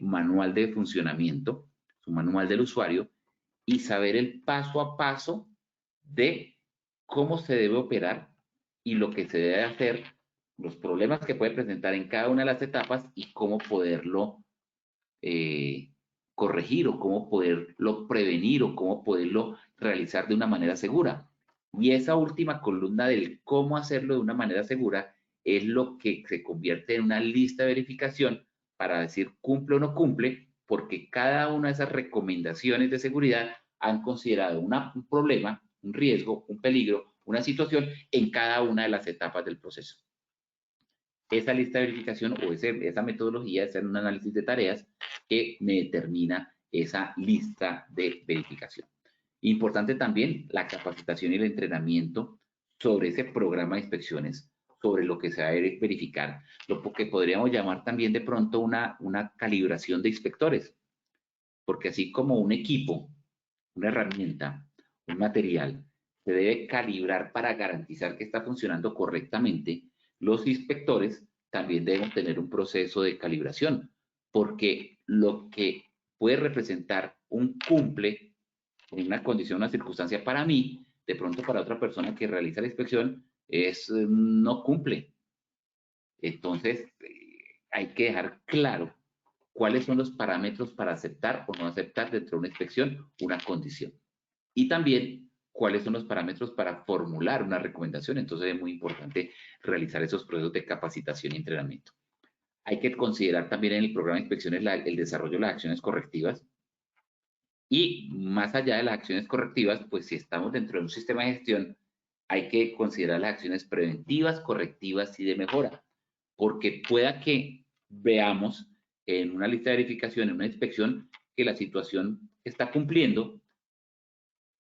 manual de funcionamiento, su manual del usuario, y saber el paso a paso de cómo se debe operar y lo que se debe hacer, los problemas que puede presentar en cada una de las etapas y cómo poderlo corregir o cómo poderlo prevenir o cómo poderlo realizar de una manera segura. Y esa última columna del cómo hacerlo de una manera segura es lo que se convierte en una lista de verificación para decir cumple o no cumple, porque cada una de esas recomendaciones de seguridad han considerado un problema, un riesgo, un peligro, una situación en cada una de las etapas del proceso. esa lista de verificación o esa metodología es un análisis de tareas que me determina esa lista de verificación. Importante también la capacitación y el entrenamiento sobre ese programa de inspecciones, sobre lo que se va a verificar, lo que podríamos llamar también de pronto una calibración de inspectores, porque así como un equipo, una herramienta, un material, se debe calibrar para garantizar que está funcionando correctamente, los inspectores también deben tener un proceso de calibración, porque lo que puede representar un cumple en una condición, una circunstancia para mí, de pronto para otra persona que realiza la inspección, no cumple. Entonces, hay que dejar claro cuáles son los parámetros para aceptar o no aceptar dentro de una inspección una condición. Y también cuáles son los parámetros para formular una recomendación. Entonces es muy importante realizar esos procesos de capacitación y entrenamiento. Hay que considerar también en el programa de inspecciones el desarrollo de las acciones correctivas. Y más allá de las acciones correctivas, pues si estamos dentro de un sistema de gestión, hay que considerar las acciones preventivas, correctivas y de mejora. Porque pueda que veamos en una lista de verificación, en una inspección, que la situación está cumpliendo,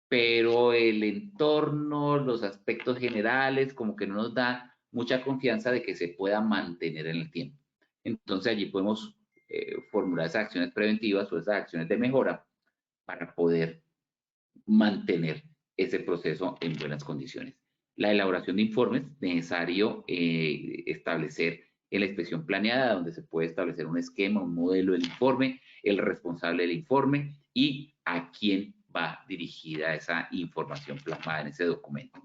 pero el entorno, los aspectos generales, como que no nos da mucha confianza de que se pueda mantener en el tiempo. Entonces allí podemos formular esas acciones preventivas o esas acciones de mejora para poder mantener ese proceso en buenas condiciones. La elaboración de informes, necesario establecer en la inspección planeada, donde se puede establecer un esquema, un modelo del informe, el responsable del informe y a quién va dirigida esa información plasmada en ese documento.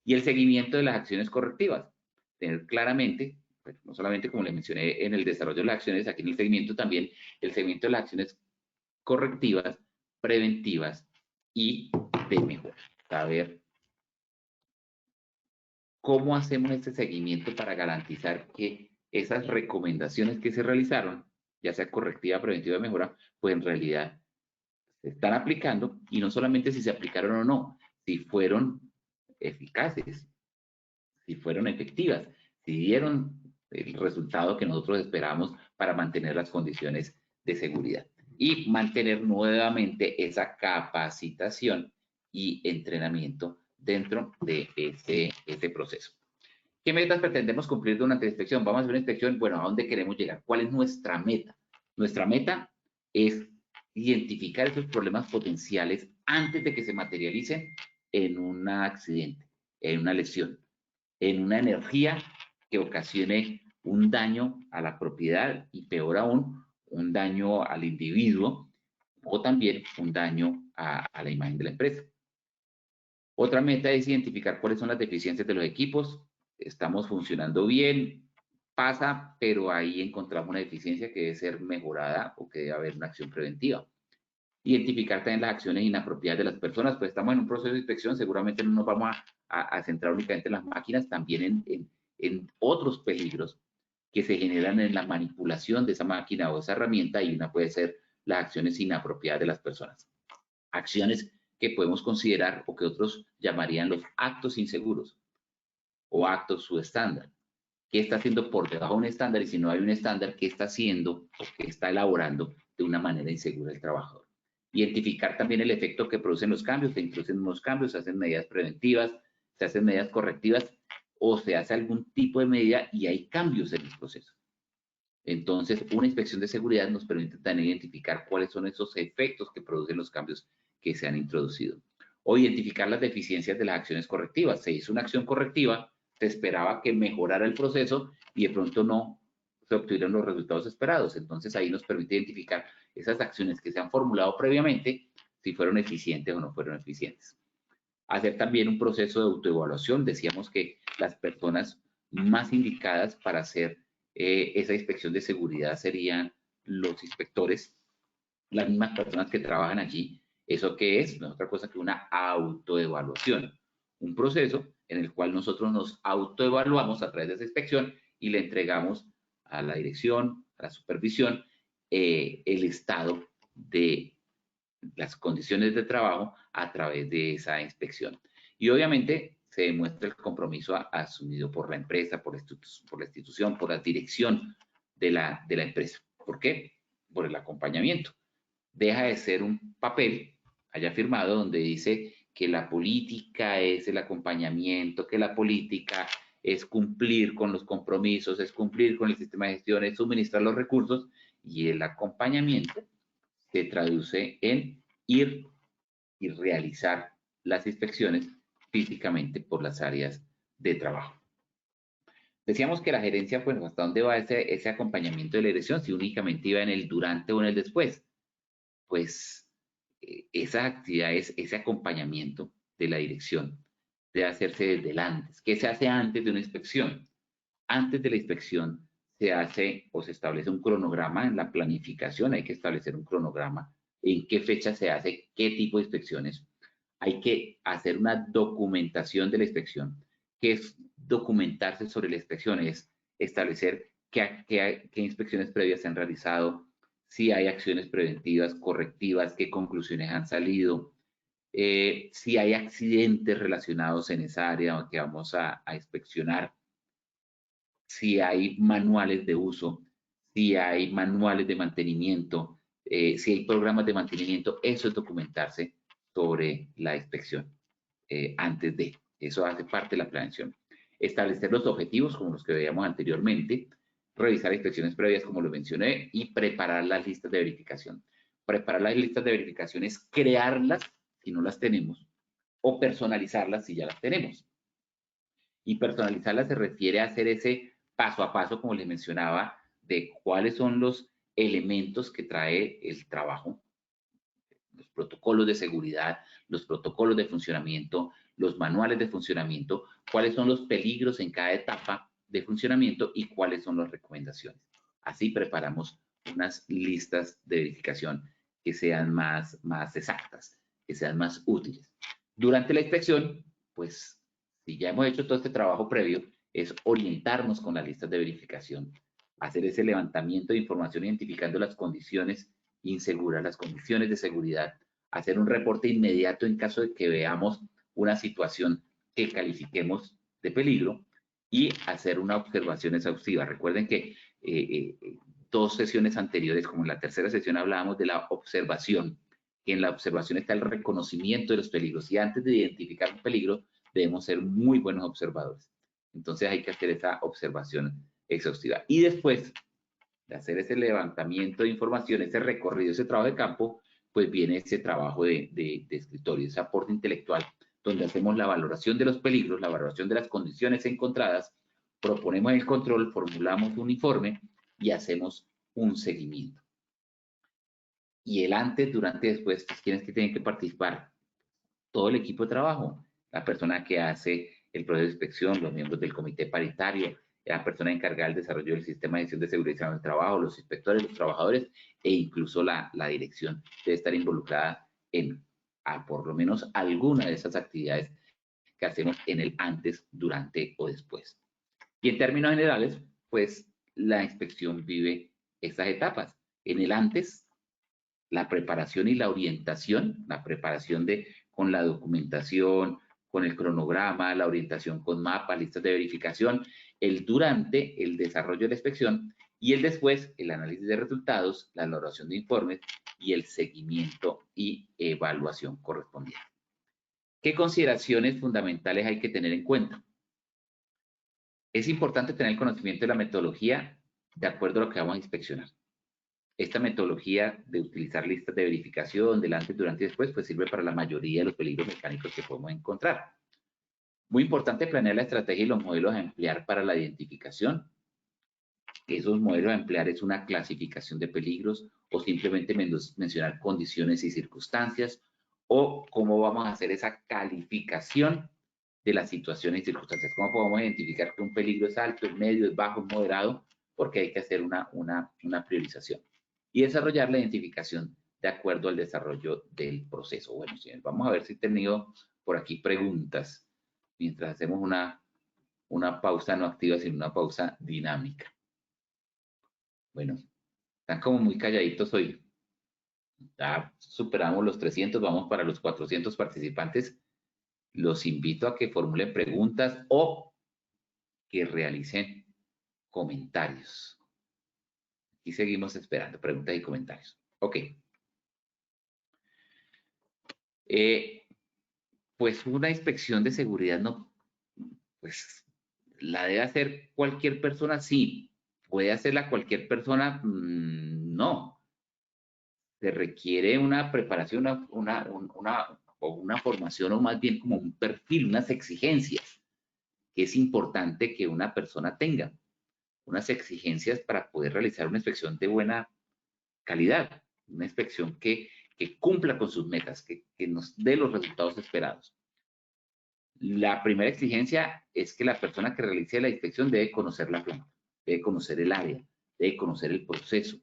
Y el seguimiento de las acciones correctivas. Tener claramente, pues, no solamente como le mencioné en el desarrollo de las acciones, aquí en el seguimiento también, el seguimiento de las acciones correctivas, preventivas y de mejora. Saber cómo hacemos este seguimiento para garantizar que esas recomendaciones que se realizaron, ya sea correctiva, preventiva o de mejora, pues en realidad se están aplicando y no solamente si se aplicaron o no, si fueron eficaces, si fueron efectivas, si dieron el resultado que nosotros esperamos para mantener las condiciones de seguridad y mantener nuevamente esa capacitación y entrenamiento dentro de ese proceso. ¿Qué metas pretendemos cumplir durante la inspección? Vamos a hacer una inspección, bueno, ¿a dónde queremos llegar? ¿Cuál es nuestra meta? Nuestra meta es identificar esos problemas potenciales antes de que se materialicen en un accidente, en una lesión, en una energía que ocasione un daño a la propiedad y peor aún, un daño al individuo o también un daño a la imagen de la empresa. Otra meta es identificar cuáles son las deficiencias de los equipos. Estamos funcionando bien, pasa, pero ahí encontramos una deficiencia que debe ser mejorada o que debe haber una acción preventiva. Identificar también las acciones inapropiadas de las personas, pues estamos en un proceso de inspección, seguramente no nos vamos a centrar únicamente en las máquinas, también en otros peligros que se generan en la manipulación de esa máquina o esa herramienta, y una puede ser las acciones inapropiadas de las personas. Acciones que podemos considerar o que otros llamarían los actos inseguros o actos subestándar. ¿Qué está haciendo por debajo de un estándar? Y si no hay un estándar, ¿qué está haciendo o qué está elaborando de una manera insegura el trabajador? Identificar también el efecto que producen los cambios. Se introducen unos cambios, se hacen medidas preventivas, se hacen medidas correctivas o se hace algún tipo de medida y hay cambios en el proceso. Entonces, una inspección de seguridad nos permite también identificar cuáles son esos efectos que producen los cambios que se han introducido. O identificar las deficiencias de las acciones correctivas. Se hizo una acción correctiva, se esperaba que mejorara el proceso y de pronto no se obtuvieron los resultados esperados. Entonces, ahí nos permite identificar esas acciones que se han formulado previamente, si fueron eficientes o no fueron eficientes. Hacer también un proceso de autoevaluación. Decíamos que las personas más indicadas para hacer esa inspección de seguridad serían los inspectores, las mismas personas que trabajan allí. ¿Eso qué es? No es otra cosa que una autoevaluación. Un proceso en el cual nosotros nos autoevaluamos a través de esa inspección y le entregamos a la dirección, a la supervisión, el estado de las condiciones de trabajo a través de esa inspección. Y obviamente se demuestra el compromiso asumido por la empresa, por la institución, por la dirección de la empresa. ¿Por qué? Por el acompañamiento. Deja de ser un papel haya firmado donde dice que la política es el acompañamiento, que la política es cumplir con los compromisos, es cumplir con el sistema de gestión, es suministrar los recursos, y el acompañamiento se traduce en ir y realizar las inspecciones físicamente por las áreas de trabajo. Decíamos que la gerencia, pues, ¿hasta dónde va ese acompañamiento de la dirección? Si únicamente iba en el durante o en el después. Pues esas actividades, ese acompañamiento de la dirección debe hacerse desde el antes. ¿Qué se hace antes de una inspección? Antes de la inspección se hace o se establece un cronograma en la planificación, hay que establecer un cronograma, en qué fecha se hace, qué tipo de inspecciones. Hay que hacer una documentación de la inspección. ¿Qué es documentarse sobre la inspección? Es establecer qué inspecciones previas se han realizado, si hay acciones preventivas, correctivas, qué conclusiones han salido, si hay accidentes relacionados en esa área que vamos a inspeccionar, si hay manuales de uso, si hay manuales de mantenimiento, si hay programas de mantenimiento. Eso es documentarse sobre la inspección antes de. Eso hace parte de la planeación. Establecer los objetivos, como los que veíamos anteriormente, revisar inspecciones previas, como lo mencioné, y preparar las listas de verificación. Preparar las listas de verificación es crearlas si no las tenemos, o personalizarlas si ya las tenemos. Y personalizarlas se refiere a hacer ese paso a paso, como les mencionaba, de cuáles son los elementos que trae el trabajo, los protocolos de seguridad, los protocolos de funcionamiento, los manuales de funcionamiento, cuáles son los peligros en cada etapa de funcionamiento y cuáles son las recomendaciones. Así preparamos unas listas de verificación que sean más exactas, que sean más útiles. Durante la inspección, pues, si ya hemos hecho todo este trabajo previo, es orientarnos con las listas de verificación, hacer ese levantamiento de información identificando las condiciones inseguras, las condiciones de seguridad, hacer un reporte inmediato en caso de que veamos una situación que califiquemos de peligro y hacer una observación exhaustiva. Recuerden que dos sesiones anteriores, como en la tercera sesión, hablábamos de la observación, que en la observación está el reconocimiento de los peligros, y antes de identificar un peligro debemos ser muy buenos observadores. Entonces hay que hacer esa observación exhaustiva. Y después de hacer ese levantamiento de información, ese recorrido, ese trabajo de campo, pues viene ese trabajo de escritorio, ese aporte intelectual, donde hacemos la valoración de los peligros, la valoración de las condiciones encontradas, proponemos el control, formulamos un informe y hacemos un seguimiento. Y el antes, durante y después, pues, ¿quiénes que tienen que participar? Todo el equipo de trabajo, la persona que hace el proceso de inspección, los miembros del comité paritario, la persona encargada del desarrollo del sistema de gestión de seguridad del trabajo, los inspectores, los trabajadores, e incluso la dirección debe estar involucrada en por lo menos alguna de esas actividades que hacemos en el antes, durante o después. Y en términos generales, pues la inspección vive estas etapas. En el antes, la preparación y la orientación, la preparación con la documentación, con el cronograma, la orientación con mapas, listas de verificación, el durante, el desarrollo de la inspección, y el después, el análisis de resultados, la elaboración de informes y el seguimiento y evaluación correspondiente. ¿Qué consideraciones fundamentales hay que tener en cuenta? Es importante tener el conocimiento de la metodología de acuerdo a lo que vamos a inspeccionar. Esta metodología de utilizar listas de verificación del antes, durante y después, pues sirve para la mayoría de los peligros mecánicos que podemos encontrar. Muy importante planear la estrategia y los modelos a emplear para la identificación. Esos modelos a emplear es una clasificación de peligros o simplemente mencionar condiciones y circunstancias, o cómo vamos a hacer esa calificación de las situaciones y circunstancias. ¿Cómo podemos identificar que un peligro es alto, es medio, es bajo, es moderado? Porque hay que hacer una priorización. Y desarrollar la identificación de acuerdo al desarrollo del proceso. Bueno, señores, vamos a ver si he tenido por aquí preguntas mientras hacemos una pausa no activa, sino una pausa dinámica. Bueno, están como muy calladitos hoy. Ya superamos los 300, vamos para los 400 participantes. los invito a que formulen preguntas o que realicen comentarios. Y seguimos esperando preguntas y comentarios. Ok. Pues una inspección de seguridad no, pues la debe hacer cualquier persona, sí. ¿Puede hacerla cualquier persona? No. Se requiere una preparación, una formación, o más bien como un perfil, unas exigencias que es importante que una persona tenga. Unas exigencias para poder realizar una inspección de buena calidad, una inspección que cumpla con sus metas, que nos dé los resultados esperados. La primera exigencia es que la persona que realice la inspección debe conocer la planta, debe conocer el área, debe conocer el proceso,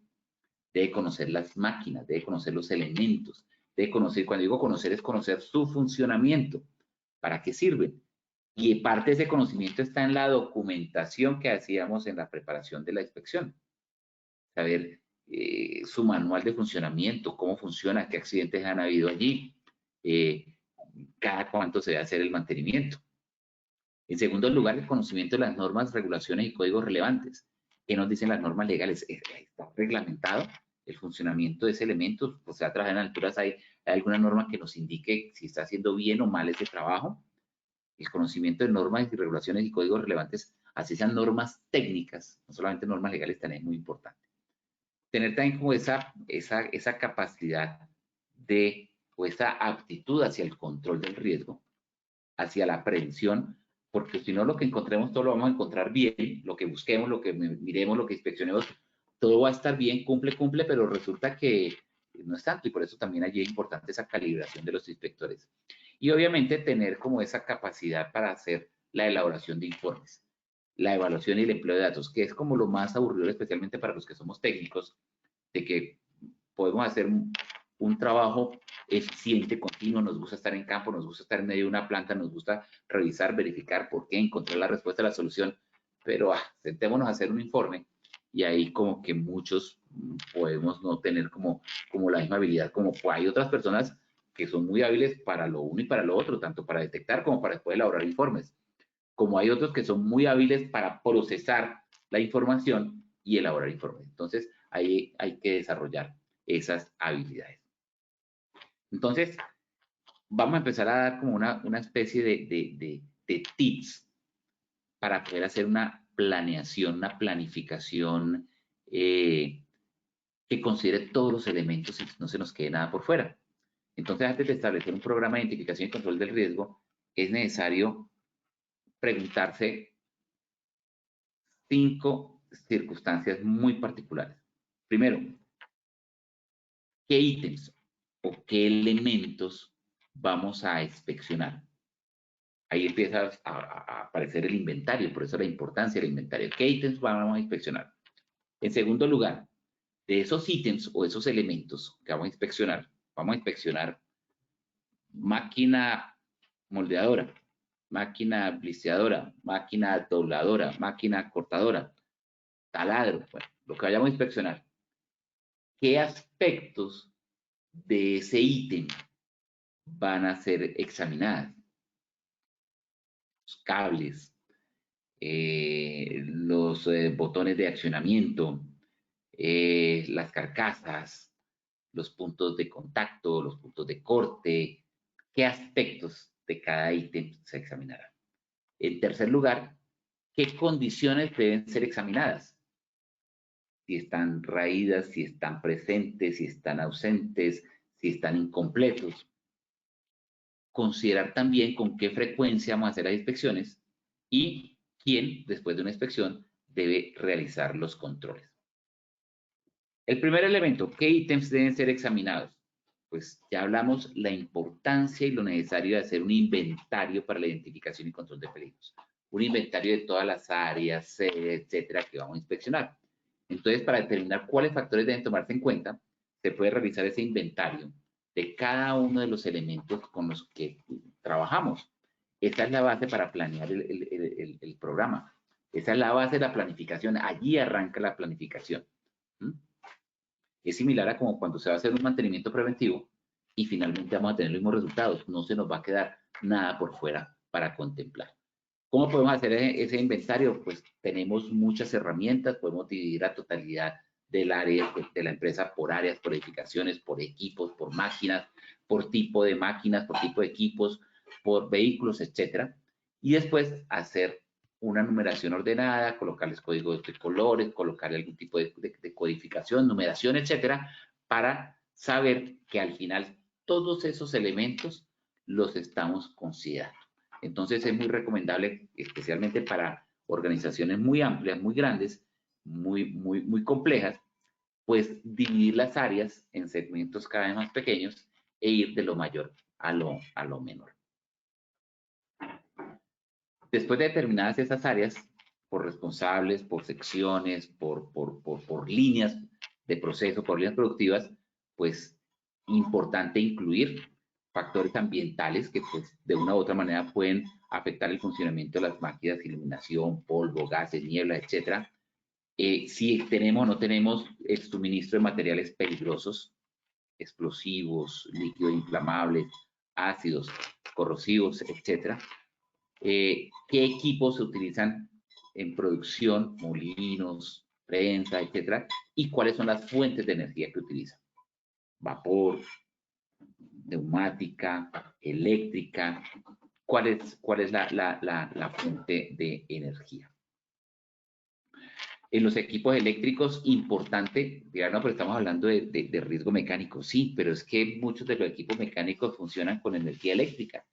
debe conocer las máquinas, debe conocer los elementos, debe conocer, cuando digo conocer, es conocer su funcionamiento, para qué sirven. Y parte de ese conocimiento está en la documentación que hacíamos en la preparación de la inspección. Saber su manual de funcionamiento, cómo funciona, qué accidentes han habido allí, cada cuánto se debe hacer el mantenimiento. En segundo lugar, el conocimiento de las normas, regulaciones y códigos relevantes. ¿Qué nos dicen las normas legales? Está reglamentado el funcionamiento de ese elemento. Pues a través de alturas hay alguna norma que nos indique si está haciendo bien o mal ese trabajo. El conocimiento de normas y regulaciones y códigos relevantes, así sean normas técnicas, no solamente normas legales, también es muy importante. Tener también como esa capacidad o esa aptitud hacia el control del riesgo, hacia la prevención, porque si no lo que encontremos todo lo vamos a encontrar bien, lo que busquemos, lo que miremos, lo que inspeccionemos, todo va a estar bien, cumple, pero resulta que no es tanto, y por eso también allí es importante esa calibración de los inspectores. Y obviamente tener como esa capacidad para hacer la elaboración de informes, la evaluación y el empleo de datos, que es como lo más aburrido, especialmente para los que somos técnicos, de que podemos hacer un trabajo eficiente, continuo, nos gusta estar en campo, nos gusta estar en medio de una planta, nos gusta revisar, verificar por qué, encontrar la respuesta a la solución, pero sentémonos a hacer un informe y ahí como que muchos podemos no tener como la misma habilidad, como hay otras personas que son muy hábiles para lo uno y para lo otro, tanto para detectar como para después elaborar informes, como hay otros que son muy hábiles para procesar la información y elaborar informes. Entonces, ahí hay que desarrollar esas habilidades. Entonces, vamos a empezar a dar como una especie de tips para poder hacer una planeación, una planificación que considere todos los elementos y no se nos quede nada por fuera. Entonces, antes de establecer un programa de identificación y control del riesgo, es necesario preguntarse 5 circunstancias muy particulares. Primero, ¿qué ítems o qué elementos vamos a inspeccionar? Ahí empieza a aparecer el inventario, por eso la importancia del inventario. ¿Qué ítems vamos a inspeccionar? En segundo lugar, de esos ítems o esos elementos que vamos a inspeccionar máquina moldeadora, máquina blisteadora, máquina dobladora, máquina cortadora, taladro, bueno, lo que vayamos a inspeccionar. ¿Qué aspectos de ese ítem van a ser examinadas? Los cables, los botones de accionamiento, las carcasas, los puntos de contacto, los puntos de corte, qué aspectos de cada ítem se examinarán. En tercer lugar, qué condiciones deben ser examinadas. Si están raídas, si están presentes, si están ausentes, si están incompletos. Considerar también con qué frecuencia vamos a hacer las inspecciones y quién, después de una inspección, debe realizar los controles. El primer elemento, ¿qué ítems deben ser examinados? Pues ya hablamos la importancia y lo necesario de hacer un inventario para la identificación y control de peligros. Un inventario de todas las áreas, etcétera, que vamos a inspeccionar. Entonces, para determinar cuáles factores deben tomarse en cuenta, se puede realizar ese inventario de cada uno de los elementos con los que trabajamos. Esta es la base para planear el programa. Esa es la base de la planificación. Allí arranca la planificación. Es similar a como cuando se va a hacer un mantenimiento preventivo y finalmente vamos a tener los mismos resultados. No se nos va a quedar nada por fuera para contemplar. ¿Cómo podemos hacer ese inventario? Pues tenemos muchas herramientas, podemos dividir la totalidad del área de la empresa por áreas, por edificaciones, por equipos, por máquinas, por tipo de máquinas, por tipo de equipos, por vehículos, etcétera. Y después hacer una numeración ordenada, colocarles códigos de colores, colocarle algún tipo de codificación, numeración, etcétera, para saber que al final todos esos elementos los estamos considerando. Entonces es muy recomendable, especialmente para organizaciones muy amplias, muy grandes, muy complejas, pues dividir las áreas en segmentos cada vez más pequeños e ir de lo mayor a lo menor. Después de determinadas esas áreas, por responsables, por secciones, por líneas de proceso, por líneas productivas, pues importante incluir factores ambientales que pues de una u otra manera pueden afectar el funcionamiento de las máquinas, iluminación, polvo, gases, niebla, etcétera. Si tenemos o no tenemos el suministro de materiales peligrosos, explosivos, líquidos inflamables, ácidos, corrosivos, etcétera. ¿Qué equipos se utilizan en producción, molinos, prensa, etcétera? Y cuáles son las fuentes de energía que utilizan. Vapor, neumática, eléctrica. ¿Cuál es la fuente de energía? En los equipos eléctricos, importante, dirán, no, pero estamos hablando de riesgo mecánico. Sí, pero es que muchos de los equipos mecánicos funcionan con energía eléctrica.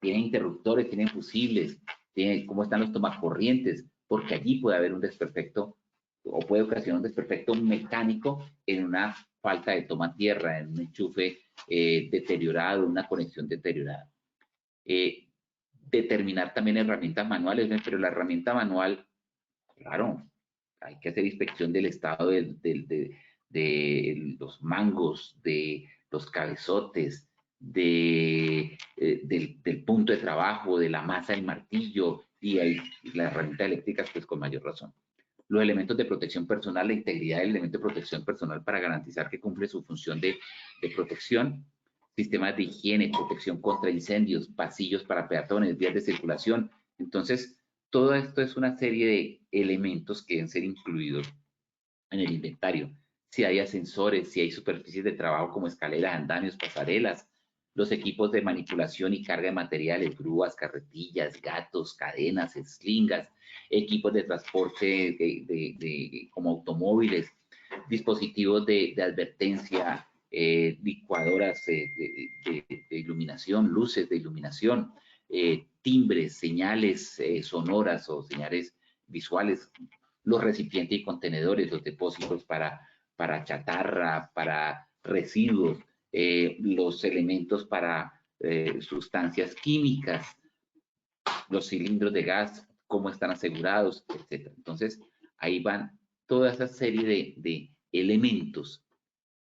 Tienen interruptores, tienen fusibles, tienen cómo están los tomacorrientes, porque allí puede haber un desperfecto o puede ocasionar un desperfecto mecánico en una falta de toma tierra, en un enchufe deteriorado, una conexión deteriorada. Determinar también herramientas manuales, pero la herramienta manual, claro, hay que hacer inspección del estado de los mangos, de los cabezotes, del punto de trabajo, de la masa del martillo y la herramienta eléctrica, pues con mayor razón. Los elementos de protección personal, la integridad del elemento de protección personal para garantizar que cumple su función de protección, sistemas de higiene, protección contra incendios, pasillos para peatones, vías de circulación. Entonces, todo esto es una serie de elementos que deben ser incluidos en el inventario. Si hay ascensores, si hay superficies de trabajo como escaleras, andamios, pasarelas, los equipos de manipulación y carga de materiales, grúas, carretillas, gatos, cadenas, eslingas, equipos de transporte como automóviles, dispositivos de advertencia, licuadoras de iluminación, luces de iluminación, timbres, señales sonoras o señales visuales, los recipientes y contenedores, los depósitos para chatarra, para residuos, los elementos para sustancias químicas, los cilindros de gas, cómo están asegurados, etc. Entonces, ahí van toda esa serie de elementos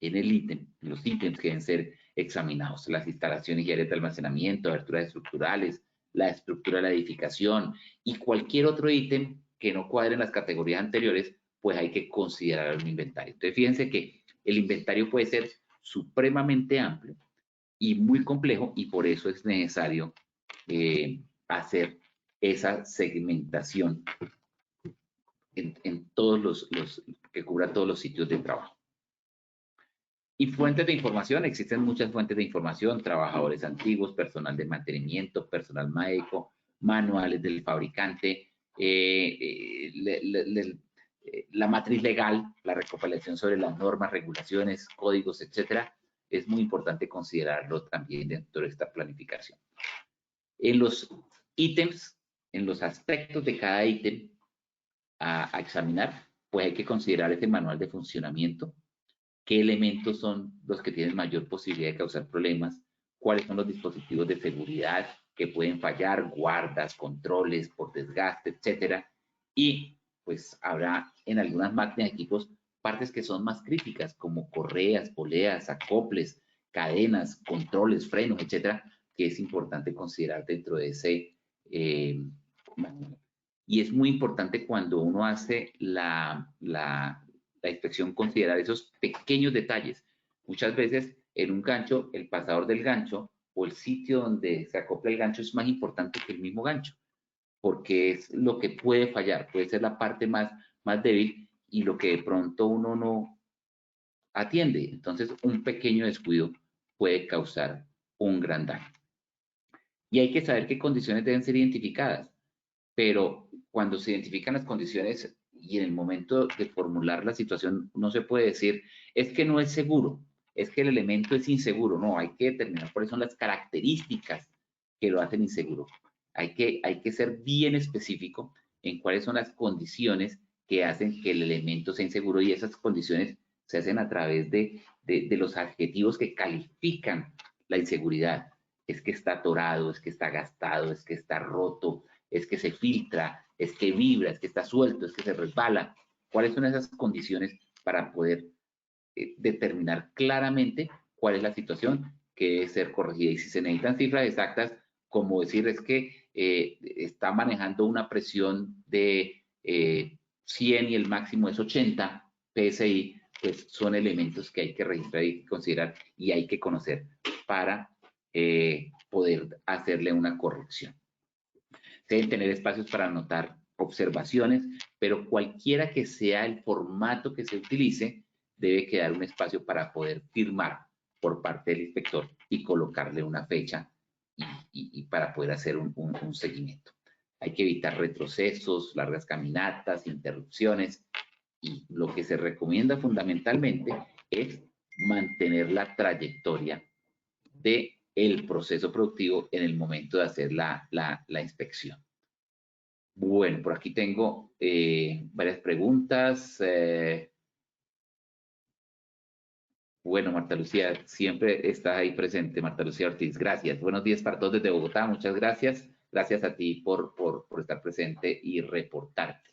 en el ítem, los ítems que deben ser examinados, las instalaciones y áreas de almacenamiento, aberturas estructurales, la estructura de la edificación y cualquier otro ítem que no cuadre en las categorías anteriores, pues hay que considerar un inventario. Entonces, fíjense que el inventario puede ser supremamente amplio y muy complejo y por eso es necesario hacer esa segmentación en todos los que cubra todos los sitios de trabajo. Y fuentes de información, existen muchas fuentes de información, trabajadores antiguos, personal de mantenimiento, personal médico, manuales del fabricante, la matriz legal, la recopilación sobre las normas, regulaciones, códigos, etcétera, es muy importante considerarlo también dentro de esta planificación. En los ítems, en los aspectos de cada ítem a examinar, pues hay que considerar este manual de funcionamiento, qué elementos son los que tienen mayor posibilidad de causar problemas, cuáles son los dispositivos de seguridad que pueden fallar, guardas, controles por desgaste, etcétera. Y pues habrá en algunas máquinas y equipos partes que son más críticas, como correas, poleas, acoples, cadenas, controles, frenos, etcétera, que es importante considerar dentro de ese manual. Y es muy importante cuando uno hace la inspección considerar esos pequeños detalles. Muchas veces en un gancho, el pasador del gancho o el sitio donde se acopla el gancho es más importante que el mismo gancho, porque es lo que puede fallar, puede ser la parte más débil y lo que de pronto uno no atiende. Entonces, un pequeño descuido puede causar un gran daño. Y hay que saber qué condiciones deben ser identificadas, pero cuando se identifican las condiciones y en el momento de formular la situación, no se puede decir, es que no es seguro, es que el elemento es inseguro. No, hay que determinar cuáles son las características que lo hacen inseguro. Hay que ser bien específico en cuáles son las condiciones que hacen que el elemento sea inseguro, y esas condiciones se hacen a través de los adjetivos que califican la inseguridad. Es que está atorado, es que está gastado, es que está roto, es que se filtra, es que vibra, es que está suelto, es que se resbala. ¿Cuáles son esas condiciones para poder determinar claramente cuál es la situación que debe ser corregida? Y si se necesitan cifras exactas, como decir es que está manejando una presión de 100 y el máximo es 80 PSI, pues son elementos que hay que registrar y considerar y hay que conocer para poder hacerle una corrección. Se deben tener espacios para anotar observaciones, pero cualquiera que sea el formato que se utilice, debe quedar un espacio para poder firmar por parte del inspector y colocarle una fecha y para poder hacer un seguimiento. Hay que evitar retrocesos, largas caminatas, interrupciones, y lo que se recomienda fundamentalmente es mantener la trayectoria del proceso productivo en el momento de hacer la inspección. Bueno, por aquí tengo varias preguntas. Bueno, Marta Lucía, siempre estás ahí presente, Marta Lucía Ortiz. Gracias. Buenos días para todos desde Bogotá. Muchas gracias. Gracias a ti por estar presente y reportarte.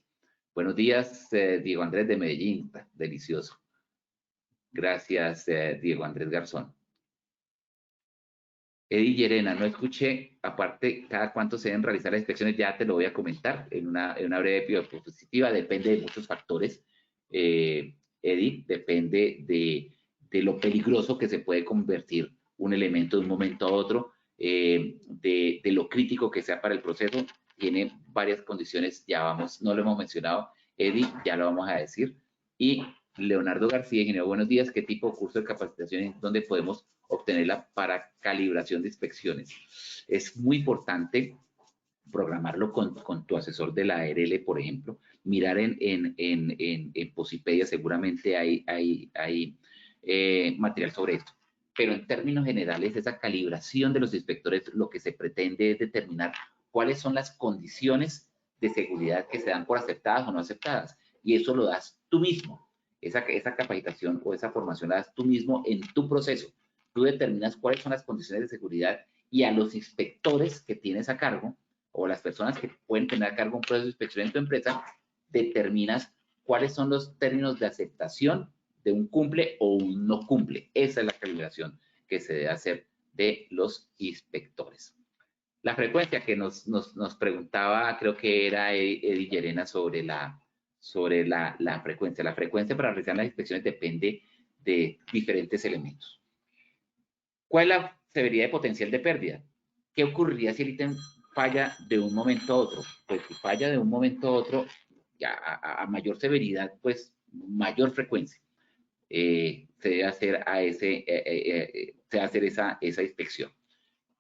Buenos días, Diego Andrés de Medellín. Delicioso. Gracias, Diego Andrés Garzón. Eddie Llerena, no escuché, aparte, cada cuánto se deben realizar las inspecciones, ya te lo voy a comentar en una breve diapositiva, depende de muchos factores, Eddie, depende de lo peligroso que se puede convertir un elemento de un momento a otro, de lo crítico que sea para el proceso, tiene varias condiciones, ya vamos, no lo hemos mencionado, Eddie, ya lo vamos a decir, y Leonardo García, ingeniero, buenos días, ¿qué tipo de curso de capacitación es donde podemos obtenerla para calibración de inspecciones? Es muy importante programarlo con tu asesor de la ARL, por ejemplo, mirar en Posipedia, seguramente hay material sobre esto. Pero en términos generales, esa calibración de los inspectores, lo que se pretende es determinar cuáles son las condiciones de seguridad que se dan por aceptadas o no aceptadas. Y eso lo das tú mismo. Esa capacitación o esa formación la das tú mismo en tu proceso. Tú determinas cuáles son las condiciones de seguridad y a los inspectores que tienes a cargo o las personas que pueden tener a cargo un proceso de inspección en tu empresa, determinas cuáles son los términos de aceptación de un cumple o un no cumple. Esa es la calibración que se debe hacer de los inspectores. La frecuencia que nos preguntaba, creo que era Eddie Llerena sobre la frecuencia. La frecuencia para realizar las inspecciones depende de diferentes elementos. ¿Cuál es la severidad de potencial de pérdida? ¿Qué ocurriría si el ítem falla de un momento a otro? Pues si falla de un momento a otro, ya a mayor severidad, pues mayor frecuencia. Se debe hacer esa inspección.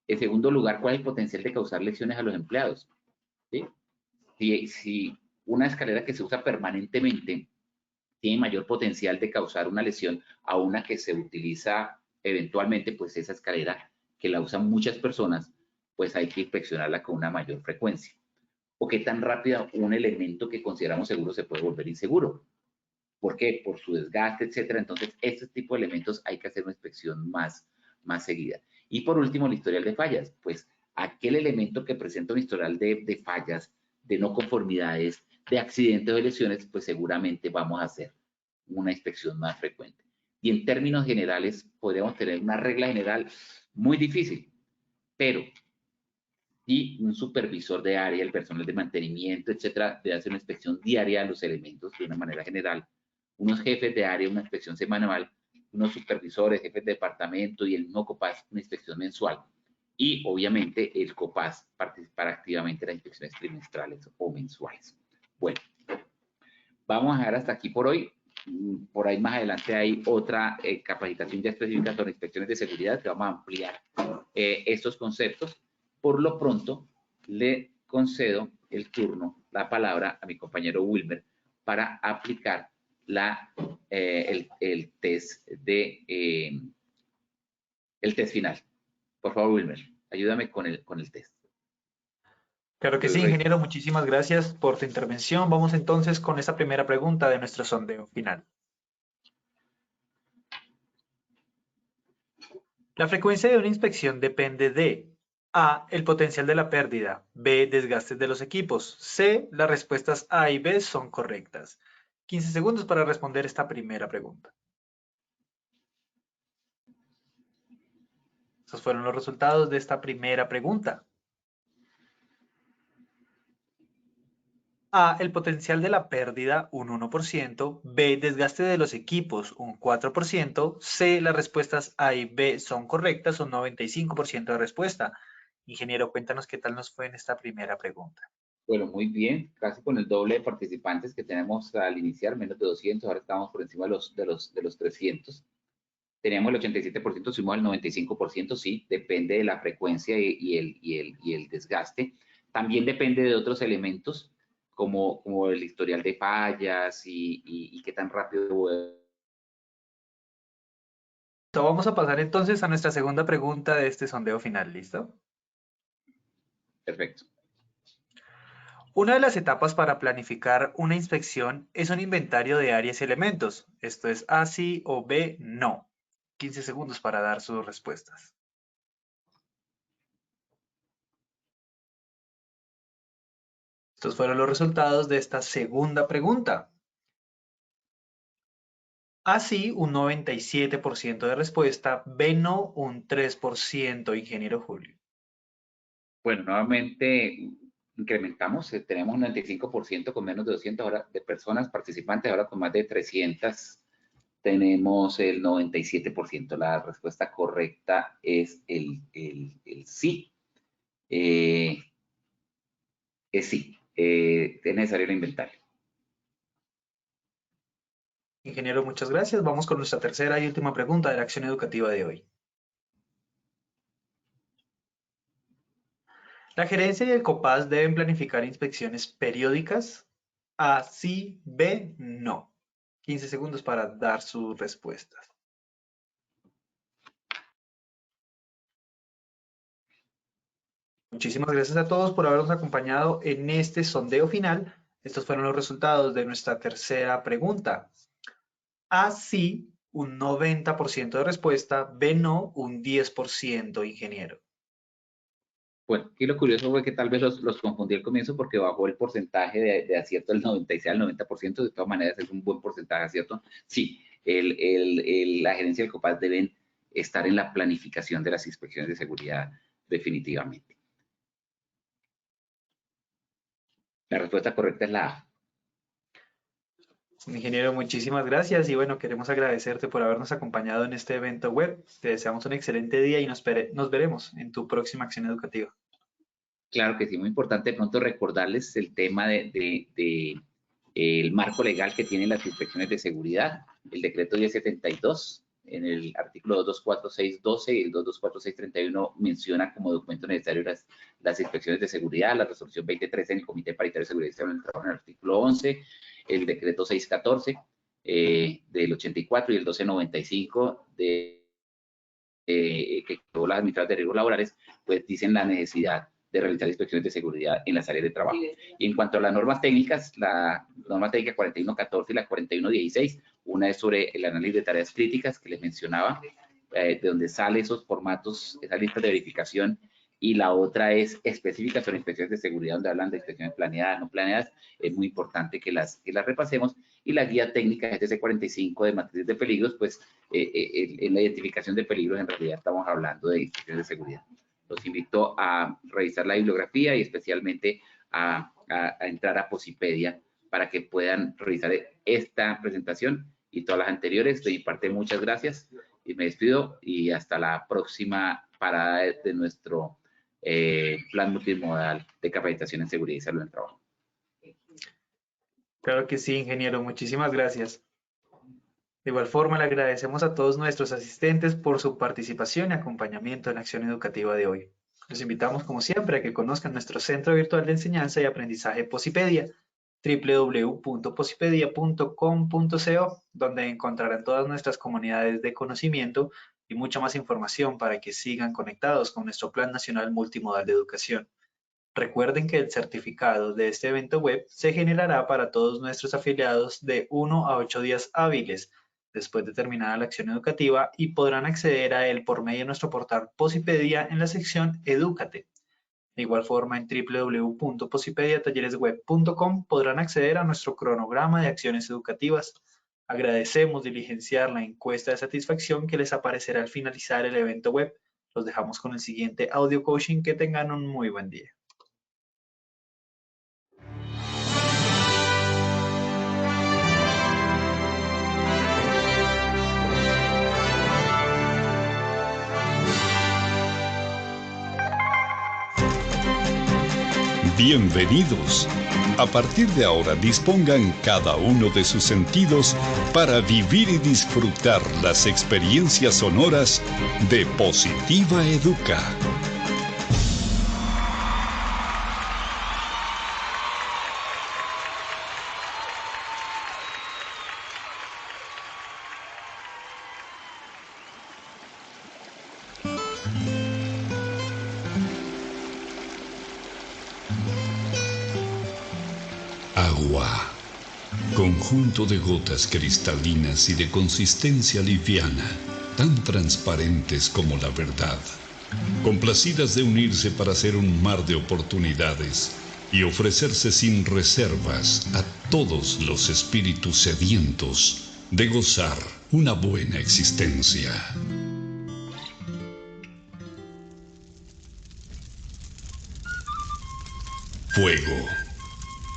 En segundo lugar, ¿cuál es el potencial de causar lesiones a los empleados? ¿Sí? Si una escalera que se usa permanentemente tiene mayor potencial de causar una lesión a una que se utiliza eventualmente, pues esa escalera que la usan muchas personas, pues hay que inspeccionarla con una mayor frecuencia. ¿O qué tan rápido un elemento que consideramos seguro se puede volver inseguro? ¿Por qué? Por su desgaste, etcétera. Entonces, este tipo de elementos hay que hacer una inspección más seguida. Y por último, el historial de fallas. Pues aquel elemento que presenta un historial de fallas, de no conformidades, de accidentes o lesiones, pues seguramente vamos a hacer una inspección más frecuente. Y en términos generales, podríamos tener una regla general muy difícil, pero y un supervisor de área, el personal de mantenimiento, etcétera, debe hacer una inspección diaria de los elementos de una manera general. Unos jefes de área, una inspección semanal, unos supervisores, jefes de departamento y el mismo COPAS, una inspección mensual. y obviamente el COPAS participar activamente en las inspecciones trimestrales o mensuales. Bueno, vamos a dejar hasta aquí por hoy. Por ahí más adelante hay otra capacitación ya específica sobre inspecciones de seguridad que vamos a ampliar estos conceptos. Por lo pronto, le concedo el turno, la palabra a mi compañero Wilmer para aplicar el test final. Por favor, Wilmer, ayúdame con el test. Claro que sí, ingeniero, muchísimas gracias por tu intervención. Vamos entonces con esta primera pregunta de nuestro sondeo final. La frecuencia de una inspección depende de A, el potencial de la pérdida, B, desgastes de los equipos, C, las respuestas A y B son correctas. 15 segundos para responder esta primera pregunta. Estos fueron los resultados de esta primera pregunta. A, el potencial de la pérdida, un 1%, B, desgaste de los equipos, un 4%, C, las respuestas A y B son correctas, un 95% de respuesta. Ingeniero, cuéntanos qué tal nos fue en esta primera pregunta. Bueno, muy bien, casi con el doble de participantes que tenemos al iniciar, menos de 200, ahora estamos por encima de los 300. Teníamos el 87%, subimos al 95%, sí, depende de la frecuencia y el desgaste. También depende de otros elementos, como el historial de fallas y qué tan rápido. Vamos a pasar entonces a nuestra segunda pregunta de este sondeo final, ¿listo? Perfecto. Una de las etapas para planificar una inspección es un inventario de áreas y elementos. Esto es A, sí o B, no. 15 segundos para dar sus respuestas. Estos fueron los resultados de esta segunda pregunta. A, sí, un 97% de respuesta. B, no, un 3%, ingeniero Julio. Bueno, nuevamente incrementamos, tenemos un 95% con menos de 200 horas de personas participantes, ahora con más de 300 tenemos el 97%. La respuesta correcta es el sí. Es sí, es necesario el inventario. Ingeniero, muchas gracias. Vamos con nuestra tercera y última pregunta de la acción educativa de hoy. La gerencia y el COPAS deben planificar inspecciones periódicas. A, sí, B, no. 15 segundos para dar sus respuestas. Muchísimas gracias a todos por habernos acompañado en este sondeo final. Estos fueron los resultados de nuestra tercera pregunta. A, sí, un 90% de respuesta. B, no, un 10%, ingeniero. Bueno, aquí lo curioso fue que tal vez los confundí al comienzo porque bajó el porcentaje de acierto del 96 al 90%. De todas maneras, es un buen porcentaje de acierto. Sí, la gerencia del COPAS deben estar en la planificación de las inspecciones de seguridad definitivamente. La respuesta correcta es la A. Ingeniero, muchísimas gracias y bueno, queremos agradecerte por habernos acompañado en este evento web. Te deseamos un excelente día y nos veremos en tu próxima acción educativa. Claro que sí, muy importante de pronto recordarles el tema el marco legal que tienen las inspecciones de seguridad, el decreto 1072, en el artículo 224612 y el 224631 menciona como documento necesario las inspecciones de seguridad, la resolución 2013 en el Comité Paritario de Seguridad y Salud en el Trabajo en el artículo 11, el decreto 614 del 84 y el 1295 que creó las administradoras de riesgos laborales, pues dicen la necesidad de realizar inspecciones de seguridad en las áreas de trabajo. Y en cuanto a las normas técnicas, la norma técnica 4114 y la 4116, una es sobre el análisis de tareas críticas que les mencionaba, de donde salen esos formatos, esa lista de verificación, y la otra es específica sobre inspecciones de seguridad, donde hablan de inspecciones planeadas, no planeadas. Es muy importante que las repasemos. Y la guía técnica GTC 45 de matrices de peligros, pues en la identificación de peligros en realidad estamos hablando de inspecciones de seguridad. Los invito a revisar la bibliografía y especialmente a entrar a Posipedia para que puedan revisar esta presentación y todas las anteriores. De mi parte, muchas gracias y me despido y hasta la próxima. parada de nuestro plan multimodal de capacitación en seguridad y salud en el trabajo. Claro que sí, ingeniero, muchísimas gracias. De igual forma, le agradecemos a todos nuestros asistentes por su participación y acompañamiento en la acción educativa de hoy. Los invitamos, como siempre, a que conozcan nuestro Centro Virtual de Enseñanza y Aprendizaje Posipedia, www.posipedia.com.co, donde encontrarán todas nuestras comunidades de conocimiento y mucha más información para que sigan conectados con nuestro Plan Nacional Multimodal de Educación. Recuerden que el certificado de este evento web se generará para todos nuestros afiliados de 1 a 8 días hábiles después de terminada la acción educativa y podrán acceder a él por medio de nuestro portal Posipedia en la sección Edúcate. De igual forma, en www.posipediatalleresweb.com podrán acceder a nuestro cronograma de acciones educativas. Agradecemos diligenciar la encuesta de satisfacción que les aparecerá al finalizar el evento web. Los dejamos con el siguiente audio coaching. Que tengan un muy buen día. Bienvenidos. A partir de ahora dispongan cada uno de sus sentidos para vivir y disfrutar las experiencias sonoras de Positiva Educa. Agua, conjunto de gotas cristalinas y de consistencia liviana, tan transparentes como la verdad, complacidas de unirse para hacer un mar de oportunidades y ofrecerse sin reservas a todos los espíritus sedientos de gozar una buena existencia. Fuego.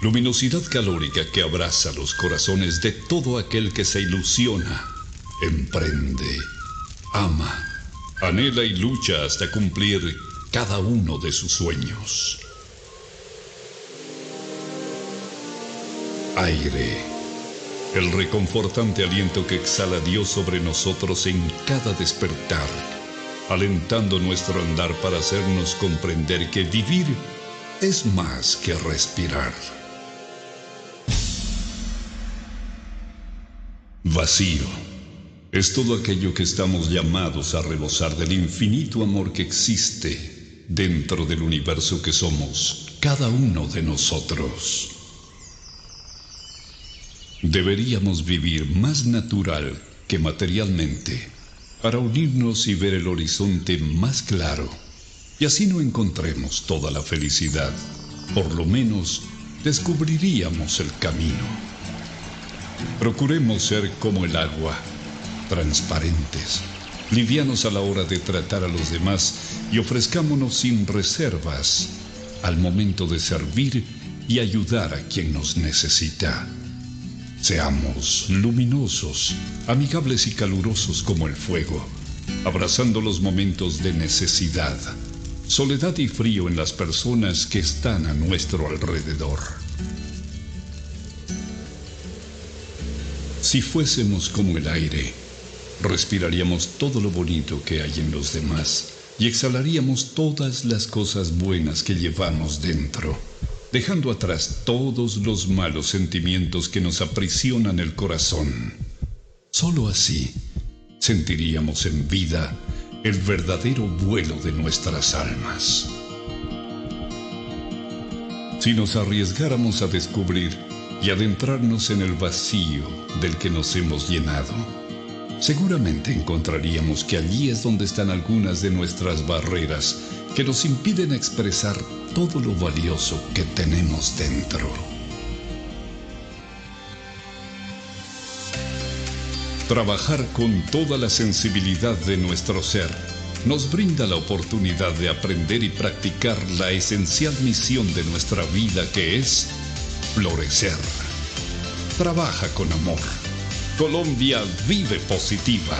Luminosidad calórica que abraza los corazones de todo aquel que se ilusiona, emprende, ama, anhela y lucha hasta cumplir cada uno de sus sueños. Aire, el reconfortante aliento que exhala Dios sobre nosotros en cada despertar, alentando nuestro andar para hacernos comprender que vivir es más que respirar. Vacío es todo aquello que estamos llamados a rebosar del infinito amor que existe dentro del universo que somos cada uno de nosotros. Deberíamos vivir más natural que materialmente para unirnos y ver el horizonte más claro, y así no encontremos toda la felicidad, por lo menos descubriríamos el camino. Procuremos ser como el agua, transparentes, livianos a la hora de tratar a los demás y ofrezcámonos sin reservas al momento de servir y ayudar a quien nos necesita. Seamos luminosos, amigables y calurosos como el fuego, abrazando los momentos de necesidad, soledad y frío en las personas que están a nuestro alrededor. Si fuésemos como el aire, respiraríamos todo lo bonito que hay en los demás y exhalaríamos todas las cosas buenas que llevamos dentro, dejando atrás todos los malos sentimientos que nos aprisionan el corazón. Solo así sentiríamos en vida el verdadero vuelo de nuestras almas. Si nos arriesgáramos a descubrir y adentrarnos en el vacío del que nos hemos llenado, seguramente encontraríamos que allí es donde están algunas de nuestras barreras que nos impiden expresar todo lo valioso que tenemos dentro. Trabajar con toda la sensibilidad de nuestro ser nos brinda la oportunidad de aprender y practicar la esencial misión de nuestra vida, que es florecer. Trabaja con amor. Colombia vive positiva.